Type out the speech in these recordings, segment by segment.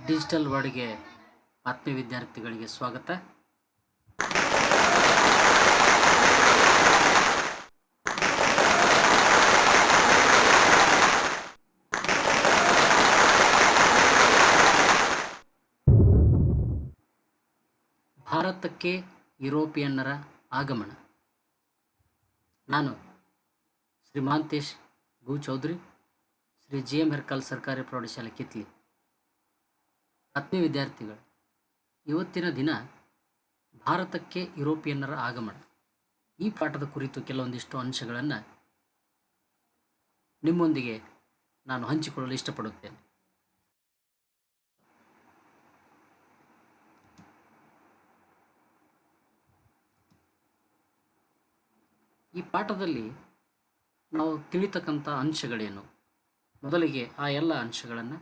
Digital ವರ್ಡ್ಗೆ ಆತ್ಮೀಯ ವಿದ್ಯಾರ್ಥಿಗಳಿಗೆ ಸ್ವಾಗತ. ಭಾರತಕ್ಕೆ ಯುರೋಪಿಯನ್ನರ ಆಗಮನ. ನಾನು ಶ್ರೀಮಾಂತೇಶ್ ಗು ಚೌಧರಿ, ಶ್ರೀ GM ಹೆರ್ಕಲ್ ಸರ್ಕಾರಿ ಪ್ರೌಢಶಾಲೆ ಕಿತ್ಲಿ. ಆತ್ಮೀಯ ವಿದ್ಯಾರ್ಥಿಗಳು, ಇವತ್ತಿನ ದಿನ ಭಾರತಕ್ಕೆ ಯುರೋಪಿಯನ್ನರ ಆಗಮನ ಈ ಪಾಠದ ಕುರಿತು ಕೆಲವೊಂದಿಷ್ಟು ಅಂಶಗಳನ್ನು ನಿಮ್ಮೊಂದಿಗೆ ನಾನು ಹಂಚಿಕೊಳ್ಳಲು ಇಷ್ಟಪಡುತ್ತೇನೆ. ಈ ಪಾಠದಲ್ಲಿ ನಾವು ತಿಳಿತಕ್ಕಂಥ ಅಂಶಗಳೇನು, ಮೊದಲಿಗೆ ಆ ಎಲ್ಲ ಅಂಶಗಳನ್ನು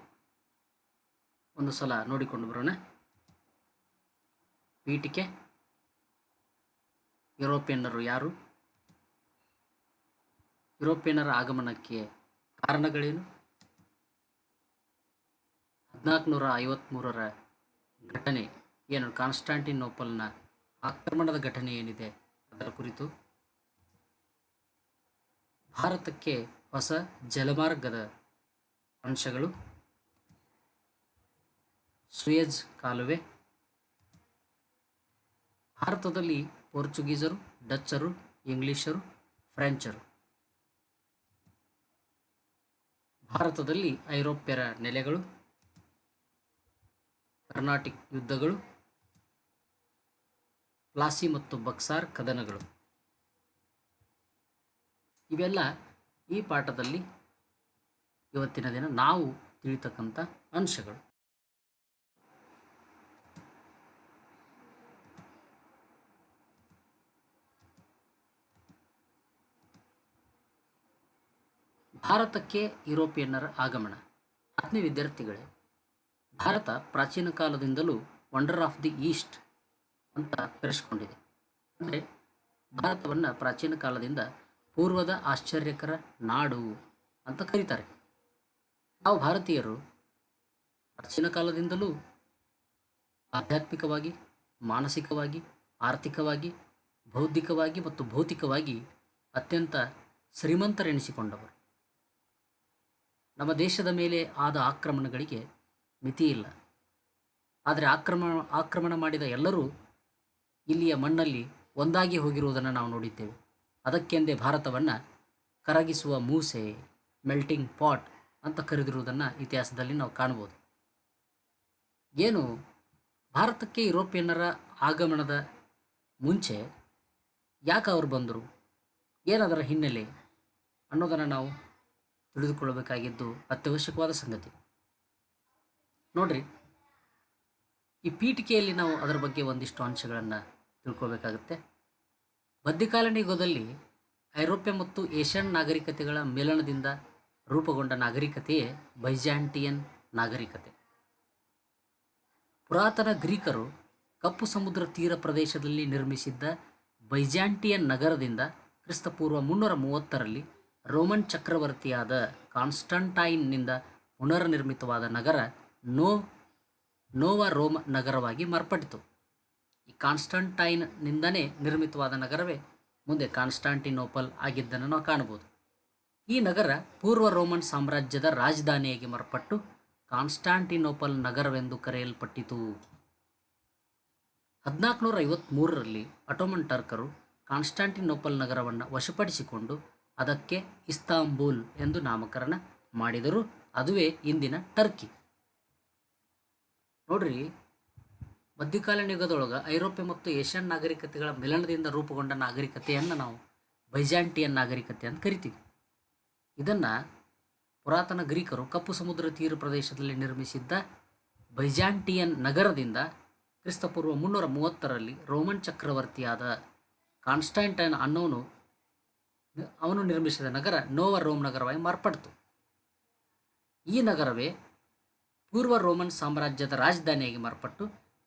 ಒಂದು ಸಲ ನೋಡಿಕೊಂಡು ಬರೋಣ. ಪೀಠಿಕೆ, ಯುರೋಪಿಯನ್ನರು ಯಾರು, ಯುರೋಪಿಯನ್ನರ ಆಗಮನಕ್ಕೆ ಕಾರಣಗಳೇನು, 1453ರ ಘಟನೆ ಏನು, ಕಾನ್ಸ್ಟಾಂಟಿನೋಪಲ್ನ ಆಕ್ರಮಣದ ಘಟನೆ ಏನಿದೆ ಅದರ ಕುರಿತು, ಭಾರತಕ್ಕೆ ಹೊಸ ಜಲಮಾರ್ಗದ ಅಂಶಗಳು, ಸುಯೆಜ್ ಕಾಲುವೆ, ಭಾರತದಲ್ಲಿ ಪೋರ್ಚುಗೀಸರು, ಡಚ್ಚರು, ಇಂಗ್ಲಿಷರು, ಫ್ರೆಂಚರು, ಭಾರತದಲ್ಲಿ ಐರೋಪ್ಯರ ನೆಲೆಗಳು, ಕರ್ನಾಟಿಕ್ ಯುದ್ಧಗಳು, ಪ್ಲಾಸಿ ಮತ್ತು ಬಕ್ಸಾರ್ ಕದನಗಳು, ಇವೆಲ್ಲ ಈ ಪಾಠದಲ್ಲಿ ಇವತ್ತಿನ ದಿನ ನಾವು ತಿಳಿತಕ್ಕಂಥ ಅಂಶಗಳು. ಭಾರತಕ್ಕೆ ಯುರೋಪಿಯನ್ನರ ಆಗಮನ. ಆತ್ಮೀಯ ವಿದ್ಯಾರ್ಥಿಗಳೇ, ಭಾರತ ಪ್ರಾಚೀನ ಕಾಲದಿಂದಲೂ ವಂಡರ್ ಆಫ್ ದಿ ಈಸ್ಟ್ ಅಂತ ಕರೆಸಿಕೊಂಡಿದೆ. ಅಂದರೆ ಭಾರತವನ್ನು ಪ್ರಾಚೀನ ಕಾಲದಿಂದ ಪೂರ್ವದ ಆಶ್ಚರ್ಯಕರ ನಾಡು ಅಂತ ಕರೀತಾರೆ. ನಾವು ಭಾರತೀಯರು ಪ್ರಾಚೀನ ಕಾಲದಿಂದಲೂ ಆಧ್ಯಾತ್ಮಿಕವಾಗಿ, ಮಾನಸಿಕವಾಗಿ, ಆರ್ಥಿಕವಾಗಿ, ಬೌದ್ಧಿಕವಾಗಿ ಮತ್ತು ಭೌತಿಕವಾಗಿ ಅತ್ಯಂತ ಶ್ರೀಮಂತರೆನಿಸಿಕೊಂಡವರು. ನಮ್ಮ ದೇಶದ ಮೇಲೆ ಆದ ಆಕ್ರಮಣಗಳಿಗೆ ಮಿತಿಯಿಲ್ಲ. ಆದರೆ ಆಕ್ರಮಣ ಮಾಡಿದ ಎಲ್ಲರೂ ಇಲ್ಲಿಯ ಮಣ್ಣಲ್ಲಿ ಒಂದಾಗಿ ಹೋಗಿರುವುದನ್ನು ನಾವು ನೋಡಿದ್ದೇವೆ. ಅದಕ್ಕೆಂದೇ ಭಾರತವನ್ನು ಕರಗಿಸುವ ಮೂಸೆ, ಮೆಲ್ಟಿಂಗ್ ಪಾಟ್ ಅಂತ ಕರೆದಿರುವುದನ್ನು ಇತಿಹಾಸದಲ್ಲಿ ನಾವು ಕಾಣ್ಬೋದು. ಏನು ಭಾರತಕ್ಕೆ ಯುರೋಪಿಯನ್ನರ ಆಗಮನದ ಮುಂಚೆ ಯಾಕೆ ಅವರು ಬಂದರು, ಏನದರ ಹಿನ್ನೆಲೆ ಅನ್ನೋದನ್ನು ನಾವು ತಿಳಿದುಕೊಳ್ಳಬೇಕಾಗಿದ್ದು ಅತ್ಯವಶ್ಯಕವಾದ ಸಂಗತಿ. ನೋಡ್ರಿ, ಈ ಪೀಠಿಕೆಯಲ್ಲಿ ನಾವು ಅದರ ಬಗ್ಗೆ ಒಂದಿಷ್ಟು ಅಂಶಗಳನ್ನು ತಿಳ್ಕೊಬೇಕಾಗುತ್ತೆ. ಮಧ್ಯಕಾಲೀನ ಯುಗದಲ್ಲಿ ಐರೋಪ್ಯ ಮತ್ತು ಏಷ್ಯನ್ ನಾಗರಿಕತೆಗಳ ಮೇಲನದಿಂದ ರೂಪುಗೊಂಡ ನಾಗರಿಕತೆಯೇ ಬೈಜಾಂಟಿಯನ್ ನಾಗರಿಕತೆ. ಪುರಾತನ ಗ್ರೀಕರು ಕಪ್ಪು ಸಮುದ್ರ ತೀರ ಪ್ರದೇಶದಲ್ಲಿ ನಿರ್ಮಿಸಿದ್ದ ಬೈಜಾಂಟಿಯನ್ ನಗರದಿಂದ ಕ್ರಿಸ್ತಪೂರ್ವ 330ರಲ್ಲಿ ರೋಮನ್ ಚಕ್ರವರ್ತಿಯಾದ ಕಾನ್ಸ್ಟಂಟೈನ್ನಿಂದ ಪುನರ್ನಿರ್ಮಿತವಾದ ನಗರ ನೋವಾ ರೋಮ್ ನಗರವಾಗಿ ಮಾರ್ಪಟ್ಟಿತು. ಈ ಕಾನ್ಸ್ಟಂಟೈನ್ನಿಂದನೇ ನಿರ್ಮಿತವಾದ ನಗರವೇ ಮುಂದೆ ಕಾನ್ಸ್ಟಾಂಟಿನೋಪಲ್ ಆಗಿದ್ದನ್ನು ನಾವು ಕಾಣಬಹುದು. ಈ ನಗರ ಪೂರ್ವ ರೋಮನ್ ಸಾಮ್ರಾಜ್ಯದ ರಾಜಧಾನಿಯಾಗಿ ಮಾರ್ಪಟ್ಟು ಕಾನ್ಸ್ಟಾಂಟಿನೋಪಲ್ ನಗರವೆಂದು ಕರೆಯಲ್ಪಟ್ಟಿತು. 1453ರಲ್ಲಿ ಅಟೋಮನ್ ಟರ್ಕರು ಕಾನ್ಸ್ಟಾಂಟಿನೋಪಲ್ ನಗರವನ್ನು ವಶಪಡಿಸಿಕೊಂಡು ಅದಕ್ಕೆ ಇಸ್ತಾಂಬುಲ್ ಎಂದು ನಾಮಕರಣ ಮಾಡಿದರು. ಅದುವೇ ಇಂದಿನ ಟರ್ಕಿ. ನೋಡ್ರಿ, ಮಧ್ಯಕಾಲೀನ ಯುಗದೊಳಗೆ ಐರೋಪ್ಯ ಮತ್ತು ಏಷ್ಯನ್ ನಾಗರಿಕತೆಗಳ ಮಿಲನದಿಂದ ರೂಪುಗೊಂಡ ನಾಗರಿಕತೆಯನ್ನು ನಾವು ಬೈಜಾಂಟಿಯನ್ ನಾಗರಿಕತೆ ಅಂತ ಕರಿತೀವಿ. ಇದನ್ನು ಪುರಾತನ ಗ್ರೀಕರು ಕಪ್ಪು ಸಮುದ್ರ ತೀರ ಪ್ರದೇಶದಲ್ಲಿ ನಿರ್ಮಿಸಿದ್ದ ಬೈಜಾಂಟಿಯನ್ ನಗರದಿಂದ ಕ್ರಿಸ್ತಪೂರ್ವ 330ರಲ್ಲಿ ರೋಮನ್ ಚಕ್ರವರ್ತಿಯಾದ ಕಾನ್ಸ್ಟಂಟೈನ್ ಅವನು ನಿರ್ಮಿಸಿದ ನಗರ ನೋವಾ ರೋಮ್ ನಗರವಾಗಿ ಮಾರ್ಪಡ್ತು. ಈ ನಗರವೇ ಪೂರ್ವ ರೋಮನ್ ಸಾಮ್ರಾಜ್ಯದ ರಾಜಧಾನಿಯಾಗಿ ಮಾರ್ಪಟ್ಟು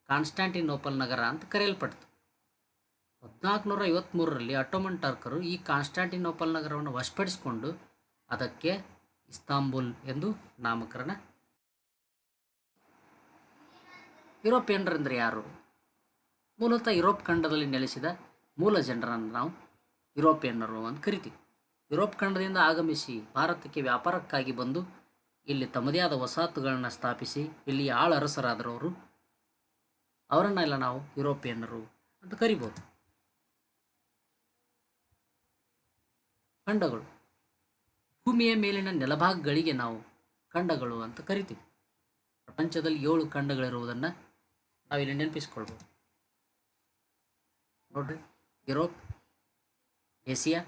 ಕಾನ್ಸ್ಟಾಂಟಿನೋಪಲ್ ನಗರ ಅಂತ ಕರೆಯಲ್ಪಡ್ತು. 1453ರಲ್ಲಿ ಅಟೋಮನ್ ಟರ್ಕರು ಈ ಕಾನ್ಸ್ಟಾಂಟಿನೋಪಲ್ ನಗರವನ್ನು ವಶಪಡಿಸಿಕೊಂಡು ಅದಕ್ಕೆ ಇಸ್ತಾಂಬುಲ್ ಎಂದು ನಾಮಕರಣ ಯುರೋಪಿಯನ್ನರೆಂದರೆ ಯಾರು? ಮೂಲತಃ ಯುರೋಪ್ ಖಂಡದಲ್ಲಿ ನೆಲೆಸಿದ ಮೂಲ ಜನರನ್ನು ನಾವು ಯುರೋಪಿಯನ್ನರು ಅಂತ ಕರಿತೀವಿ. ಯುರೋಪ್ ಖಂಡದಿಂದ ಆಗಮಿಸಿ ಭಾರತಕ್ಕೆ ವ್ಯಾಪಾರಕ್ಕಾಗಿ ಬಂದು ಇಲ್ಲಿ ತಮ್ಮದೇ ಆದ ವಸಾಹತುಗಳನ್ನು ಸ್ಥಾಪಿಸಿ ಇಲ್ಲಿ ಆಳ ಅರಸರಾದರವರು, ಅವರನ್ನೆಲ್ಲ ನಾವು ಯುರೋಪಿಯನ್ನರು ಅಂತ ಕರಿಬೋದು. ಖಂಡಗಳು, ಭೂಮಿಯ ಮೇಲಿನ ನೆಲಭಾಗಗಳಿಗೆ ನಾವು ಖಂಡಗಳು ಅಂತ ಕರಿತೀವಿ. ಪ್ರಪಂಚದಲ್ಲಿ 7 ಖಂಡಗಳಿರುವುದನ್ನು ನಾವಿಲ್ಲಿ ನೆನಪಿಸ್ಕೊಳ್ಬೋದು. ನೋಡ್ರಿ, ಯುರೋಪ್, ಏಷ್ಯಾ,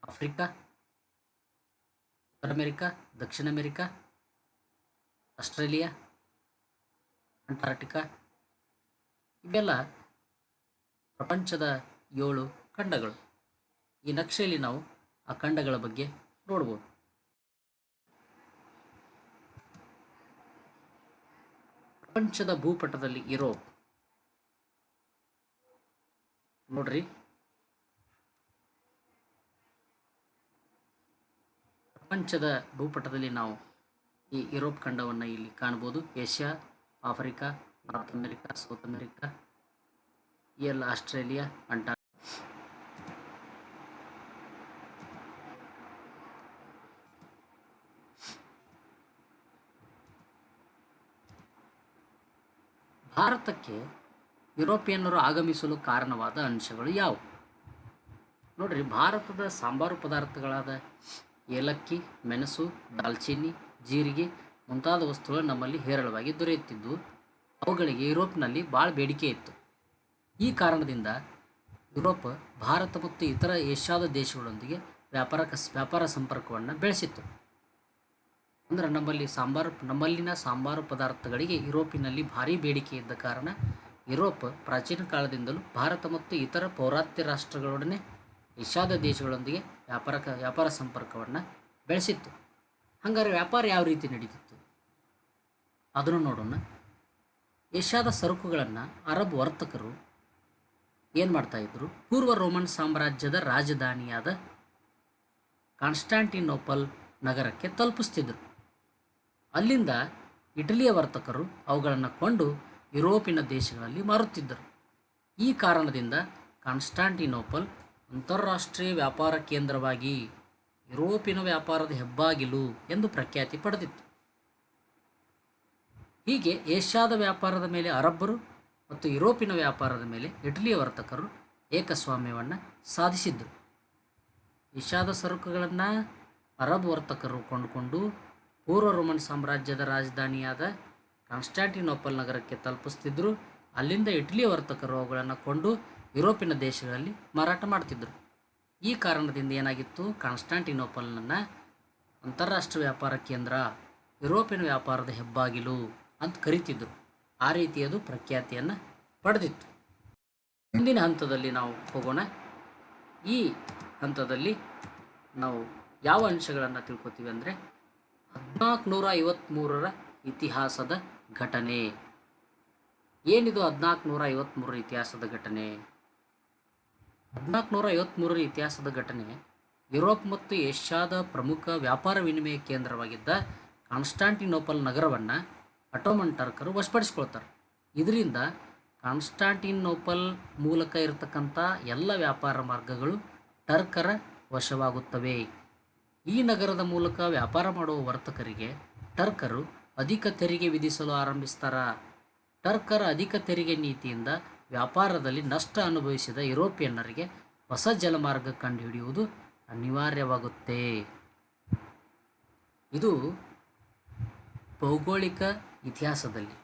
ಆಫ್ರಿಕಾ, ಉತ್ತರ ಅಮೆರಿಕಾ, ದಕ್ಷಿಣ ಅಮೆರಿಕಾ, ಆಸ್ಟ್ರೇಲಿಯಾ, ಅಂಟಾರ್ಟಿಕಾ, ಇವೆಲ್ಲ ಪ್ರಪಂಚದ 7 ಖಂಡಗಳು. ಈ ನಕ್ಷೆಯಲ್ಲಿ ನಾವು ಆ ಖಂಡಗಳ ಬಗ್ಗೆ ನೋಡ್ಬೋದು. ಪ್ರಪಂಚದ ಭೂಪಟದಲ್ಲಿ ಯುರೋಪ್ ನೋಡ್ರಿ, ಪ್ರಪಂಚದ ಭೂಪಟದಲ್ಲಿ ನಾವು ಈ ಯುರೋಪ್ ಖಂಡವನ್ನು ಇಲ್ಲಿ ಕಾಣ್ಬೋದು. Asia, Africa, north America, south America, ಎಲ್ಲ ಆಸ್ಟ್ರೇಲಿಯಾ, ಅಂಟಾರ್ಟಿಕಾ. ಭಾರತಕ್ಕೆ ಯುರೋಪಿಯನ್ನರು ಆಗಮಿಸಲು ಕಾರಣವಾದ ಅಂಶಗಳು ಯಾವುವು? ನೋಡ್ರಿ, ಭಾರತದ ಸಾಂಬಾರು ಪದಾರ್ಥಗಳಾದ ಏಲಕ್ಕಿ, ಮೆಣಸು, ದಾಲ್ಚಿನ್ನಿ, ಜೀರಿಗೆ ಮುಂತಾದ ವಸ್ತುಗಳು ನಮ್ಮಲ್ಲಿ ಹೇರಳವಾಗಿ ದೊರೆಯುತ್ತಿದ್ದು ಅವುಗಳಿಗೆ ಯುರೋಪ್ನಲ್ಲಿ ಭಾಳ ಬೇಡಿಕೆ ಇತ್ತು. ಈ ಕಾರಣದಿಂದ ಯುರೋಪ್ ಭಾರತ ಮತ್ತು ಇತರ ಏಷ್ಯಾದ ದೇಶಗಳೊಂದಿಗೆ ವ್ಯಾಪಾರ ಸಂಪರ್ಕವನ್ನು ಬೆಳೆಸಿತ್ತು. ಅಂದರೆ ನಮ್ಮಲ್ಲಿನ ಸಾಂಬಾರು ಪದಾರ್ಥಗಳಿಗೆ ಯುರೋಪಿನಲ್ಲಿ ಭಾರಿ ಬೇಡಿಕೆ ಇದ್ದ ಕಾರಣ ಯುರೋಪ್ ಪ್ರಾಚೀನ ಕಾಲದಿಂದಲೂ ಭಾರತ ಮತ್ತು ಇತರ ಪೌರಾತ್ಯ ರಾಷ್ಟ್ರಗಳೊಡನೆ ಏಷ್ಯಾದ ದೇಶಗಳೊಂದಿಗೆ ವ್ಯಾಪಾರ ಸಂಪರ್ಕವನ್ನು ಬೆಳೆಸಿತ್ತು. ಹಾಗಾದರೆ ವ್ಯಾಪಾರ ಯಾವ ರೀತಿ ನಡೀತಿತ್ತು ಅದನ್ನು ನೋಡೋಣ. ಏಷ್ಯಾದ ಸರಕುಗಳನ್ನು ಅರಬ್ ವರ್ತಕರು ಏನು ಮಾಡ್ತಾಯಿದ್ರು, ಪೂರ್ವ ರೋಮನ್ ಸಾಮ್ರಾಜ್ಯದ ರಾಜಧಾನಿಯಾದ ಕಾನ್ಸ್ಟಾಂಟಿನೋಪಲ್ ನಗರಕ್ಕೆ ತಲುಪಿಸ್ತಿದ್ರು. ಅಲ್ಲಿಂದ ಇಟಲಿಯ ವರ್ತಕರು ಅವುಗಳನ್ನು ಕೊಂಡು ಯುರೋಪಿನ ದೇಶಗಳಲ್ಲಿ ಮಾರುತ್ತಿದ್ದರು. ಈ ಕಾರಣದಿಂದ ಕಾನ್ಸ್ಟಾಂಟಿನೋಪಲ್ ಅಂತಾರಾಷ್ಟ್ರೀಯ ವ್ಯಾಪಾರ ಕೇಂದ್ರವಾಗಿ ಯುರೋಪಿನ ವ್ಯಾಪಾರದ ಹೆಬ್ಬಾಗಿಲು ಎಂದು ಪ್ರಖ್ಯಾತಿ ಪಡೆದಿತ್ತು. ಹೀಗೆ ಏಷ್ಯಾದ ವ್ಯಾಪಾರದ ಮೇಲೆ ಅರಬ್ಬರು ಮತ್ತು ಯುರೋಪಿನ ವ್ಯಾಪಾರದ ಮೇಲೆ ಇಟಲಿಯ ವರ್ತಕರು ಏಕಸ್ವಾಮ್ಯವನ್ನು ಸಾಧಿಸಿದ್ದರು. ಏಷ್ಯಾದ ಸರಕುಗಳನ್ನು ಅರಬ್ ವರ್ತಕರು ಕೊಂಡುಕೊಂಡು ಪೂರ್ವ ರೋಮನ್ ಸಾಮ್ರಾಜ್ಯದ ರಾಜಧಾನಿಯಾದ ಕಾನ್ಸ್ಟಾಂಟಿನೋಪಲ್ ನಗರಕ್ಕೆ ತಲುಪಿಸ್ತಿದ್ರು. ಅಲ್ಲಿಂದ ಇಟಲಿಯ ವರ್ತಕರು ಅವುಗಳನ್ನು ಕೊಂಡು ಯುರೋಪಿನ ದೇಶಗಳಲ್ಲಿ ಮಾರಾಟ ಮಾಡ್ತಿದ್ದರು. ಈ ಕಾರಣದಿಂದ ಏನಾಗಿತ್ತು, ಕಾನ್ಸ್ಟಾಂಟಿನೋಪಲ್ನನ್ನು ಅಂತಾರಾಷ್ಟ್ರೀಯ ವ್ಯಾಪಾರ ಕೇಂದ್ರ, ಯುರೋಪಿನ ವ್ಯಾಪಾರದ ಹೆಬ್ಬಾಗಿಲು ಅಂತ ಕರೀತಿದ್ರು. ಆ ರೀತಿ ಅದು ಪ್ರಖ್ಯಾತಿಯನ್ನು ಪಡೆದಿತ್ತು. ಮುಂದಿನ ಹಂತದಲ್ಲಿ ನಾವು ಹೋಗೋಣ. ಈ ಹಂತದಲ್ಲಿ ನಾವು ಯಾವ ಅಂಶಗಳನ್ನು ತಿಳ್ಕೊತೀವಿ ಅಂದರೆ 1453ರ ಇತಿಹಾಸದ ಘಟನೆ. ಏನಿದು 1453ರ ಇತಿಹಾಸದ ಘಟನೆ? 1453ರ ಇತಿಹಾಸದ ಘಟನೆ ಯುರೋಪ್ ಮತ್ತು ಏಷ್ಯಾದ ಪ್ರಮುಖ ವ್ಯಾಪಾರ ವಿನಿಮಯ ಕೇಂದ್ರವಾಗಿದ್ದ ಕಾನ್ಸ್ಟಾಂಟಿನೋಪಲ್ ನಗರವನ್ನು ಅಟೋಮನ್ ಟರ್ಕರು ವಶಪಡಿಸ್ಕೊಳ್ತಾರೆ. ಇದರಿಂದ ಕಾನ್ಸ್ಟಾಂಟಿನೋಪಲ್ ಮೂಲಕ ಇರತಕ್ಕಂಥ ಎಲ್ಲ ವ್ಯಾಪಾರ ಮಾರ್ಗಗಳು ಟರ್ಕರ ವಶವಾಗುತ್ತವೆ. ಈ ನಗರದ ಮೂಲಕ ವ್ಯಾಪಾರ ಮಾಡುವ ವರ್ತಕರಿಗೆ ಟರ್ಕರು ಅಧಿಕ ತೆರಿಗೆ ವಿಧಿಸಲು ಆರಂಭಿಸ್ತಾರೆ. ಟರ್ಕರ ಅಧಿಕ ತೆರಿಗೆ ನೀತಿಯಿಂದ ವ್ಯಾಪಾರದಲ್ಲಿ ನಷ್ಟ ಅನುಭವಿಸಿದ ಯುರೋಪಿಯನ್ನರಿಗೆ ಹೊಸ ಜಲಮಾರ್ಗ ಕಂಡುಹಿಡಿಯುವುದು ಅನಿವಾರ್ಯವಾಗುತ್ತೆ. ಇದು ಭೌಗೋಳಿಕ ಇತಿಹಾಸದಲ್ಲಿ,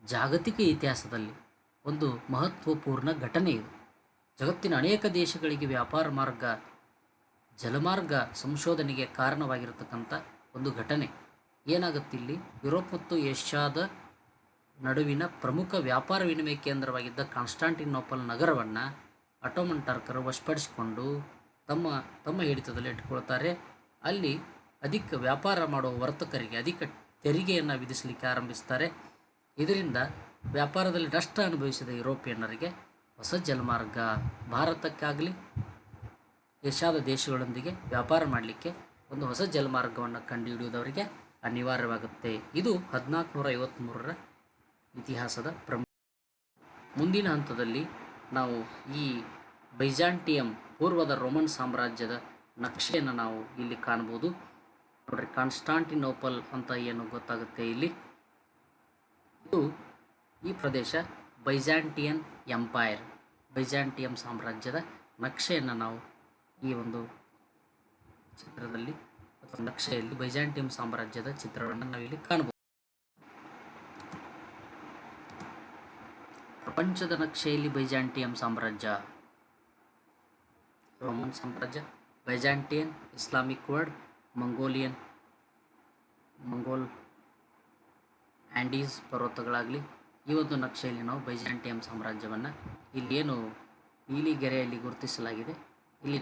ಜಾಗತಿಕ ಇತಿಹಾಸದಲ್ಲಿ ಒಂದು ಮಹತ್ವಪೂರ್ಣ ಘಟನೆ. ಇದು ಜಗತ್ತಿನ ಅನೇಕ ದೇಶಗಳಿಗೆ ವ್ಯಾಪಾರ ಮಾರ್ಗ, ಜಲಮಾರ್ಗ ಸಂಶೋಧನೆಗೆ ಕಾರಣವಾಗಿರತಕ್ಕಂಥ ಒಂದು ಘಟನೆ. ಏನಾಗುತ್ತಿಲ್ಲಿ, ಯುರೋಪ್ ಮತ್ತು ಏಷ್ಯಾದ ನಡುವಿನ ಪ್ರಮುಖ ವ್ಯಾಪಾರ ವಿನಿಮಯ ಕೇಂದ್ರವಾಗಿದ್ದ ಕಾನ್ಸ್ಟಾಂಟಿನೋಪಲ್ ನಗರವನ್ನು ಅಟೋಮನ್ ಟರ್ಕರು ವಶಪಡಿಸಿಕೊಂಡು ತಮ್ಮ ಹಿಡಿತದಲ್ಲಿ ಇಟ್ಟುಕೊಳ್ತಾರೆ. ಅಲ್ಲಿ ಅಧಿಕ ವ್ಯಾಪಾರ ಮಾಡುವ ವರ್ತಕರಿಗೆ ಅಧಿಕ ತೆರಿಗೆಯನ್ನು ವಿಧಿಸಲಿಕ್ಕೆ ಆರಂಭಿಸ್ತಾರೆ. ಇದರಿಂದ ವ್ಯಾಪಾರದಲ್ಲಿ ನಷ್ಟ ಅನುಭವಿಸಿದ ಯುರೋಪಿಯನ್ನರಿಗೆ ಹೊಸ ಜಲಮಾರ್ಗ, ಭಾರತಕ್ಕಾಗಲಿ ಏಷ್ಯಾದ ದೇಶಗಳೊಂದಿಗೆ ವ್ಯಾಪಾರ ಮಾಡಲಿಕ್ಕೆ ಒಂದು ಹೊಸ ಜಲಮಾರ್ಗವನ್ನು ಕಂಡುಹಿಡಿಯುವುದವರಿಗೆ ಅನಿವಾರ್ಯವಾಗುತ್ತೆ. ಇದು 1453ರ ಇತಿಹಾಸದ ಮುಂದಿನ ಹಂತದಲ್ಲಿ ನಾವು ಈ ಬೈಜಾಂಟಿಯಂ ಪೂರ್ವದ ರೋಮನ್ ಸಾಮ್ರಾಜ್ಯದ ನಕ್ಷೆಯನ್ನು ನಾವು ಇಲ್ಲಿ ಕಾಣ್ಬೋದು. ನೋಡ್ರಿ, ಕಾನ್ಸ್ಟಾಂಟಿನೋಪಲ್ ಅಂತ ಏನು ಗೊತ್ತಾಗುತ್ತೆ ಇಲ್ಲಿ. ಇದು ಈ ಪ್ರದೇಶ ಬೈಜಾಂಟಿಯನ್ ಎಂಪೈರ್, ಬೈಜಾಂಟಿಯಂ ಸಾಮ್ರಾಜ್ಯದ ನಕ್ಷೆಯನ್ನು ನಾವು ಈ ಒಂದು ಚಿತ್ರದಲ್ಲಿ ಅಥವಾ ನಕ್ಷೆಯಲ್ಲಿ ಬೈಜಾಂಟಿಯಂ ಸಾಮ್ರಾಜ್ಯದ ಚಿತ್ರವನ್ನು ನಾವಿಲ್ಲಿ ಕಾಣಬಹುದು. ಪ್ರಪಂಚದ ನಕ್ಷೆಯಲ್ಲಿ ಬೈಜಾಂಟಿಯಂ ಸಾಮ್ರಾಜ್ಯ, ರೋಮನ್ ಸಾಮ್ರಾಜ್ಯ, Byzantine, Islamic world, Mongol Andes ಪರ್ವತಗಳಾಗಲಿ, ಈ ಒಂದು ನಕ್ಷೆಯಲ್ಲಿ ನಾವು ಬೈಜಾಂಟಿಯಂ ಸಾಮ್ರಾಜ್ಯವನ್ನು ಇಲ್ಲಿ ಏನು ನೀಲಿ ಗೆರೆಯಲ್ಲಿ ಗುರುತಿಸಲಾಗಿದೆ, ಇಲ್ಲಿ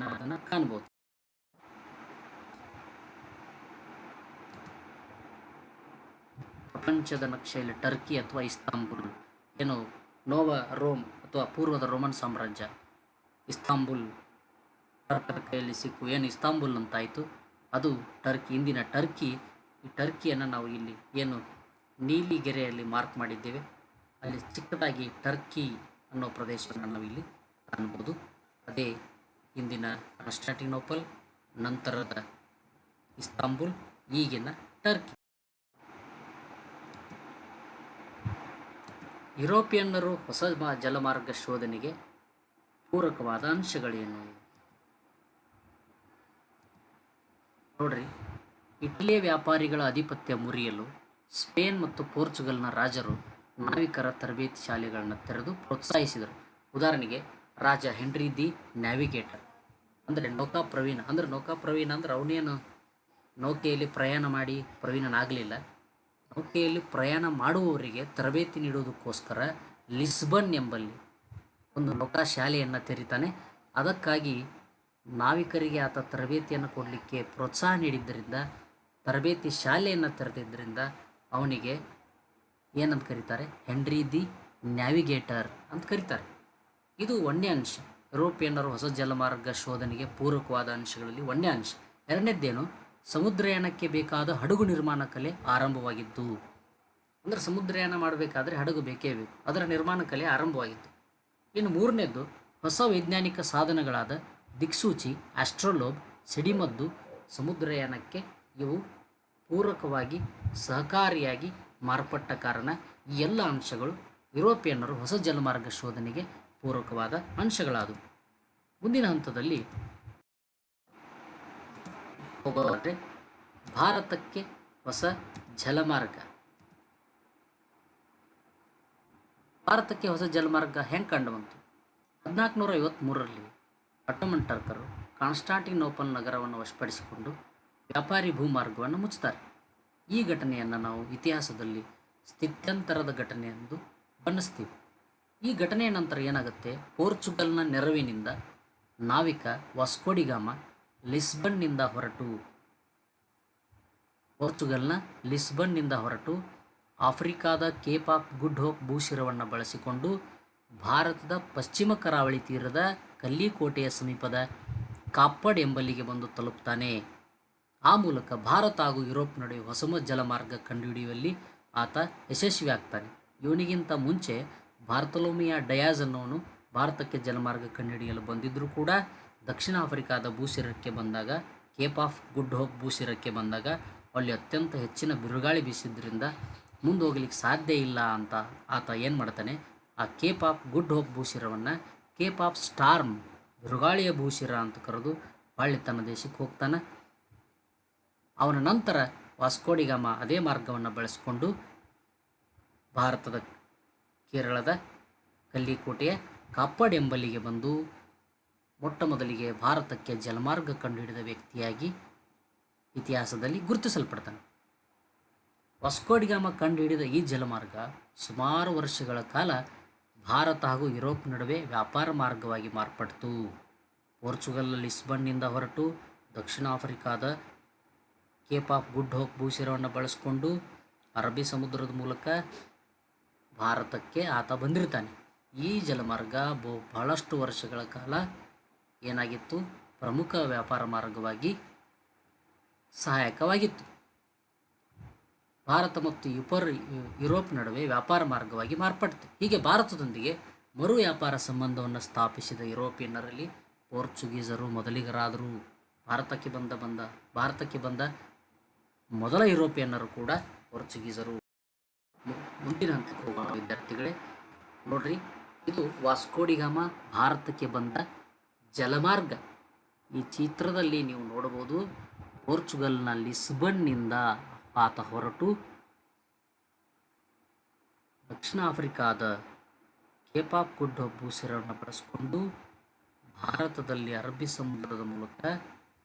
ನಾವು ಅದನ್ನು ಕಾಣ್ಬೋದು. ಪ್ರಪಂಚದ ನಕ್ಷೆಯಲ್ಲಿ ಟರ್ಕಿ ಅಥವಾ ಇಸ್ತಾಂಬುಲ್, ಏನು ನೋವ ರೋಮ್ ಅಥವಾ ಪೂರ್ವದ ರೋಮನ್ ಸಾಮ್ರಾಜ್ಯ, ಇಸ್ತಾಂಬುಲ್ ಟರ್ಕರ ಕೈಯಲ್ಲಿ ಸಿಕ್ಕು ಏನು ಇಸ್ತಾಂಬುಲ್ ಅಂತಾಯಿತು, ಅದು ಟರ್ಕಿ, ಇಂದಿನ ಟರ್ಕಿ. ಈ ಟರ್ಕಿಯನ್ನು ನಾವು ಇಲ್ಲಿ ಏನು ನೀಲಿ ಗೆರೆಯಲ್ಲಿ ಮಾರ್ಕ್ ಮಾಡಿದ್ದೇವೆ, ಅಲ್ಲಿ ಚಿಕ್ಕದಾಗಿ ಟರ್ಕಿ ಅನ್ನೋ ಪ್ರದೇಶವನ್ನು ನಾವಿಲ್ಲಿ ಕಾಣ್ಬೋದು. ಅದೇ ಇಂದಿನ ಕಾನ್ಸ್ಟಾಂಟಿನೋಪಲ್, ನಂತರದ ಇಸ್ತಾಂಬುಲ್, ಈಗಿನ ಟರ್ಕಿ. ಯುರೋಪಿಯನ್ನರು ಹೊಸ ಜಲಮಾರ್ಗ ಶೋಧನೆಗೆ ಪೂರಕವಾದ ಅಂಶಗಳೇನು? ನೋಡ್ರಿ, ಇಟಲಿಯ ವ್ಯಾಪಾರಿಗಳ ಆಧಿಪತ್ಯ ಮುರಿಯಲು ಸ್ಪೇನ್ ಮತ್ತು ಪೋರ್ಚುಗಲ್ನ ರಾಜರು ನಾವಿಕರ ತರಬೇತಿ ಶಾಲೆಗಳನ್ನು ತೆರೆದು ಪ್ರೋತ್ಸಾಹಿಸಿದರು. ಉದಾಹರಣೆಗೆ ರಾಜ ಹೆನ್ರಿ ದಿ ನ್ಯಾವಿಗೇಟರ್ ಅಂದರೆ ನೌಕಾಪ್ರವೀಣ ಅಂದ್ರೆ ಅವನೇನು ನೌಕೆಯಲ್ಲಿ ಪ್ರಯಾಣ ಮಾಡಿ ಪ್ರವೀಣನಾಗಲಿಲ್ಲ. ನೌಕೆಯಲ್ಲಿ ಪ್ರಯಾಣ ಮಾಡುವವರಿಗೆ ತರಬೇತಿ ನೀಡುವುದಕ್ಕೋಸ್ಕರ ಲಿಸ್ಬನ್ ಎಂಬಲ್ಲಿ ಒಂದು ನೌಕಾ ಶಾಲೆಯನ್ನು ತೆರೀತಾನೆ. ಅದಕ್ಕಾಗಿ ನಾವಿಕರಿಗೆ ಆತ ತರಬೇತಿಯನ್ನು ಕೊಡಲಿಕ್ಕೆ ಪ್ರೋತ್ಸಾಹ ನೀಡಿದ್ದರಿಂದ, ತರಬೇತಿ ಶಾಲೆಯನ್ನು ತೆರೆದಿದ್ದರಿಂದ ಅವನಿಗೆ ಏನಂತ ಕರೀತಾರೆ? ಹೆನ್ರಿ ದಿ ನ್ಯಾವಿಗೇಟರ್ ಅಂತ ಕರೀತಾರೆ. ಇದು ಒಂದನೇ ಅಂಶ, ಯುರೋಪಿಯನ್ನರು ಹೊಸ ಜಲಮಾರ್ಗ ಶೋಧನೆಗೆ ಪೂರಕವಾದ ಅಂಶಗಳಲ್ಲಿ ಒಂದನೇ ಅಂಶ. ಎರಡನೇದ್ದೇನು? ಸಮುದ್ರಯಾನಕ್ಕೆ ಬೇಕಾದ ಹಡಗು ನಿರ್ಮಾಣ ಕಲೆ ಆರಂಭವಾಗಿದ್ದು. ಅಂದರೆ ಸಮುದ್ರಯಾನ ಮಾಡಬೇಕಾದ್ರೆ ಹಡಗು ಬೇಕೇ ಬೇಕು, ಅದರ ನಿರ್ಮಾಣ ಕಲೆ ಆರಂಭವಾಗಿತ್ತು. ಇನ್ನು ಮೂರನೇದ್ದು, ಹೊಸ ವೈಜ್ಞಾನಿಕ ಸಾಧನಗಳಾದ ದಿಕ್ಸೂಚಿ, ಆಸ್ಟ್ರೋಲೋಬ್, ಸಿಡಿಮದ್ದು ಸಮುದ್ರಯಾನಕ್ಕೆ ಇವು ಪೂರಕವಾಗಿ ಸಹಕಾರಿಯಾಗಿ ಮಾರ್ಪಟ್ಟ ಕಾರಣ ಈ ಎಲ್ಲ ಅಂಶಗಳು ಯುರೋಪಿಯನ್ನರು ಹೊಸ ಜಲಮಾರ್ಗ ಶೋಧನೆಗೆ ಪೂರಕವಾದ ಅಂಶಗಳಾದವು. ಮುಂದಿನ ಹಂತದಲ್ಲಿ ಹೋಗೋದಾದರೆ ಭಾರತಕ್ಕೆ ಹೊಸ ಜಲಮಾರ್ಗ. ಭಾರತಕ್ಕೆ ಹೊಸ ಜಲಮಾರ್ಗ ಹೆಂಗೆ ಕಂಡು ಬಂತು? 1453ರಲ್ಲಿ ಅಟೋಮನ್ ಟರ್ಕರು ಕಾನ್ಸ್ಟಾಂಟಿನೋಪಲ್ ನಗರವನ್ನು ವಶಪಡಿಸಿಕೊಂಡು ವ್ಯಾಪಾರಿ ಭೂಮಾರ್ಗವನ್ನು ಮುಚ್ಚುತ್ತಾರೆ. ಈ ಘಟನೆಯನ್ನು ನಾವು ಇತಿಹಾಸದಲ್ಲಿ ಸ್ಥಿತ್ಯಂತರದ ಘಟನೆ ಎಂದು ಬಣ್ಣಿಸ್ತೀವಿ. ಈ ಘಟನೆಯ ನಂತರ ಏನಾಗುತ್ತೆ? ಪೋರ್ಚುಗಲ್ನ ನೆರವಿನಿಂದ ನಾವಿಕ ವಾಸ್ಕೋಡಿಗಾಮ ಲಿಸ್ಬನ್ನಿಂದ ಹೊರಟು ಆಫ್ರಿಕಾದ ಕೇಪ್ ಆಫ್ ಗುಡ್ ಹೋಪ್ ಭೂಶಿರವನ್ನು ಬಳಸಿಕೊಂಡು ಭಾರತದ ಪಶ್ಚಿಮ ಕರಾವಳಿ ತೀರದ ಕಲ್ಲಿಕೋಟೆಯ ಸಮೀಪದ ಕಾಪ್ಪಡ್ ಎಂಬಲ್ಲಿಗೆ ಬಂದು ತಲುಪ್ತಾನೆ. ಆ ಮೂಲಕ ಭಾರತ ಹಾಗೂ ಯುರೋಪ್ ನಡುವೆ ಹೊಸ ಜಲಮಾರ್ಗ ಕಂಡುಹಿಡಿಯುವಲ್ಲಿ ಆತ ಯಶಸ್ವಿಯಾಗ್ತಾನೆ. ಇವನಿಗಿಂತ ಮುಂಚೆ ಬಾರ್ತಲೋಮಿಯಾ ಡಯಾಜ್ ಅನ್ನೋನು ಭಾರತಕ್ಕೆ ಜಲಮಾರ್ಗ ಕಂಡುಹಿಡಿಯಲು ಬಂದಿದ್ದರೂ ಕೂಡ ದಕ್ಷಿಣ ಆಫ್ರಿಕಾದ ಭೂಶಿರಕ್ಕೆ ಬಂದಾಗ, ಕೇಪ್ ಆಫ್ ಗುಡ್ ಹೋಪ್ ಭೂಶಿರಕ್ಕೆ ಬಂದಾಗ ಅಲ್ಲಿ ಅತ್ಯಂತ ಹೆಚ್ಚಿನ ಬಿರುಗಾಳಿ ಬೀಸಿದ್ದರಿಂದ ಮುಂದೆ ಹೋಗ್ಲಿಕ್ಕೆ ಸಾಧ್ಯ ಇಲ್ಲ ಅಂತ ಆತ ಏನು ಮಾಡ್ತಾನೆ? ಆ ಕೇಪ್ ಆಫ್ ಗುಡ್ ಹೋಪ್ ಭೂಶಿರವನ್ನು ಕೇಪ್ ಆಫ್ ಸ್ಟಾರ್ಮ್, ಬಿರುಗಾಳಿಯ ಭೂಶಿರ ಅಂತ ಕರೆದು ಹೊಳ್ಳಿ ತನ್ನ ದೇಶಕ್ಕೆ ಹೋಗ್ತಾನೆ. ಅವನ ನಂತರ ವಾಸ್ಕೋಡಿಗಾಮ ಅದೇ ಮಾರ್ಗವನ್ನು ಬಳಸಿಕೊಂಡು ಭಾರತದ ಕೇರಳದ ಕಲ್ಲಿಕೋಟೆಯ ಕಾಪ್ಪಡ್ ಎಂಬಲ್ಲಿಗೆ ಬಂದು ಮೊಟ್ಟ ಮೊದಲಿಗೆ ಭಾರತಕ್ಕೆ ಜಲಮಾರ್ಗ ಕಂಡುಹಿಡಿದ ವ್ಯಕ್ತಿಯಾಗಿ ಇತಿಹಾಸದಲ್ಲಿ ಗುರುತಿಸಲ್ಪಡ್ತಾನೆ. ವಾಸ್ಕೋಡಿಗಾಮ ಕಂಡುಹಿಡಿದ ಈ ಜಲಮಾರ್ಗ ಸುಮಾರು ವರ್ಷಗಳ ಕಾಲ ಭಾರತ ಹಾಗೂ ಯುರೋಪ್ ನಡುವೆ ವ್ಯಾಪಾರ ಮಾರ್ಗವಾಗಿ ಮಾರ್ಪಡ್ತು. ಪೋರ್ಚುಗಲ್ ಲಿಸ್ಬನ್ನಿಂದ ಹೊರಟು ದಕ್ಷಿಣ ಆಫ್ರಿಕಾದ ಕೇಪ್ ಆಫ್ ಗುಡ್ ಹೋಪ್ ಭೂಶಿರವನ್ನು ಬಳಸಿಕೊಂಡು ಅರಬ್ಬಿ ಸಮುದ್ರದ ಮೂಲಕ ಭಾರತಕ್ಕೆ ಆತ ಬಂದಿರ್ತಾನೆ. ಈ ಜಲಮಾರ್ಗ ಬಹಳಷ್ಟು ವರ್ಷಗಳ ಕಾಲ ಏನಾಗಿತ್ತು? ಪ್ರಮುಖ ವ್ಯಾಪಾರ ಮಾರ್ಗವಾಗಿ ಸಹಾಯಕವಾಗಿತ್ತು. ಭಾರತ ಮತ್ತು ಯುರೋಪ್ ನಡುವೆ ವ್ಯಾಪಾರ ಮಾರ್ಗವಾಗಿ ಮಾರ್ಪಡ್ತು. ಹೀಗೆ ಭಾರತದೊಂದಿಗೆ ಮರು ವ್ಯಾಪಾರ ಸಂಬಂಧವನ್ನು ಸ್ಥಾಪಿಸಿದ ಯುರೋಪಿಯನ್ನರಲ್ಲಿ ಪೋರ್ಚುಗೀಸರು ಮೊದಲಿಗರಾದರು. ಭಾರತಕ್ಕೆ ಬಂದ ಮೊದಲ ಯುರೋಪಿಯನ್ನರು ಕೂಡ ಪೋರ್ಚುಗೀಸರು. ಮುಂದಿನ ಹಂತಕ್ಕೆ ಹೋಗೋಣ ವಿದ್ಯಾರ್ಥಿಗಳೇ. ನೋಡ್ರಿ, ಇದು ವಾಸ್ಕೋಡಿಗಾಮ ಭಾರತಕ್ಕೆ ಬಂದ ಜಲಮಾರ್ಗ. ಈ ಚಿತ್ರದಲ್ಲಿ ನೀವು ನೋಡಬಹುದು, ಪೋರ್ಚುಗಲ್ನ ಲಿಸ್ಬನ್ನಿಂದ ಆತ ಹೊರಟು ದಕ್ಷಿಣ ಆಫ್ರಿಕಾದ ಕೇಪ್ ಆಫ್ ಗುಡ್ ಹೋಪ್ ಭೂಸೇರವನ್ನು ಬಳಸಿಕೊಂಡು ಭಾರತದಲ್ಲಿ ಅರಬ್ಬಿ ಸಮುದ್ರದ ಮೂಲಕ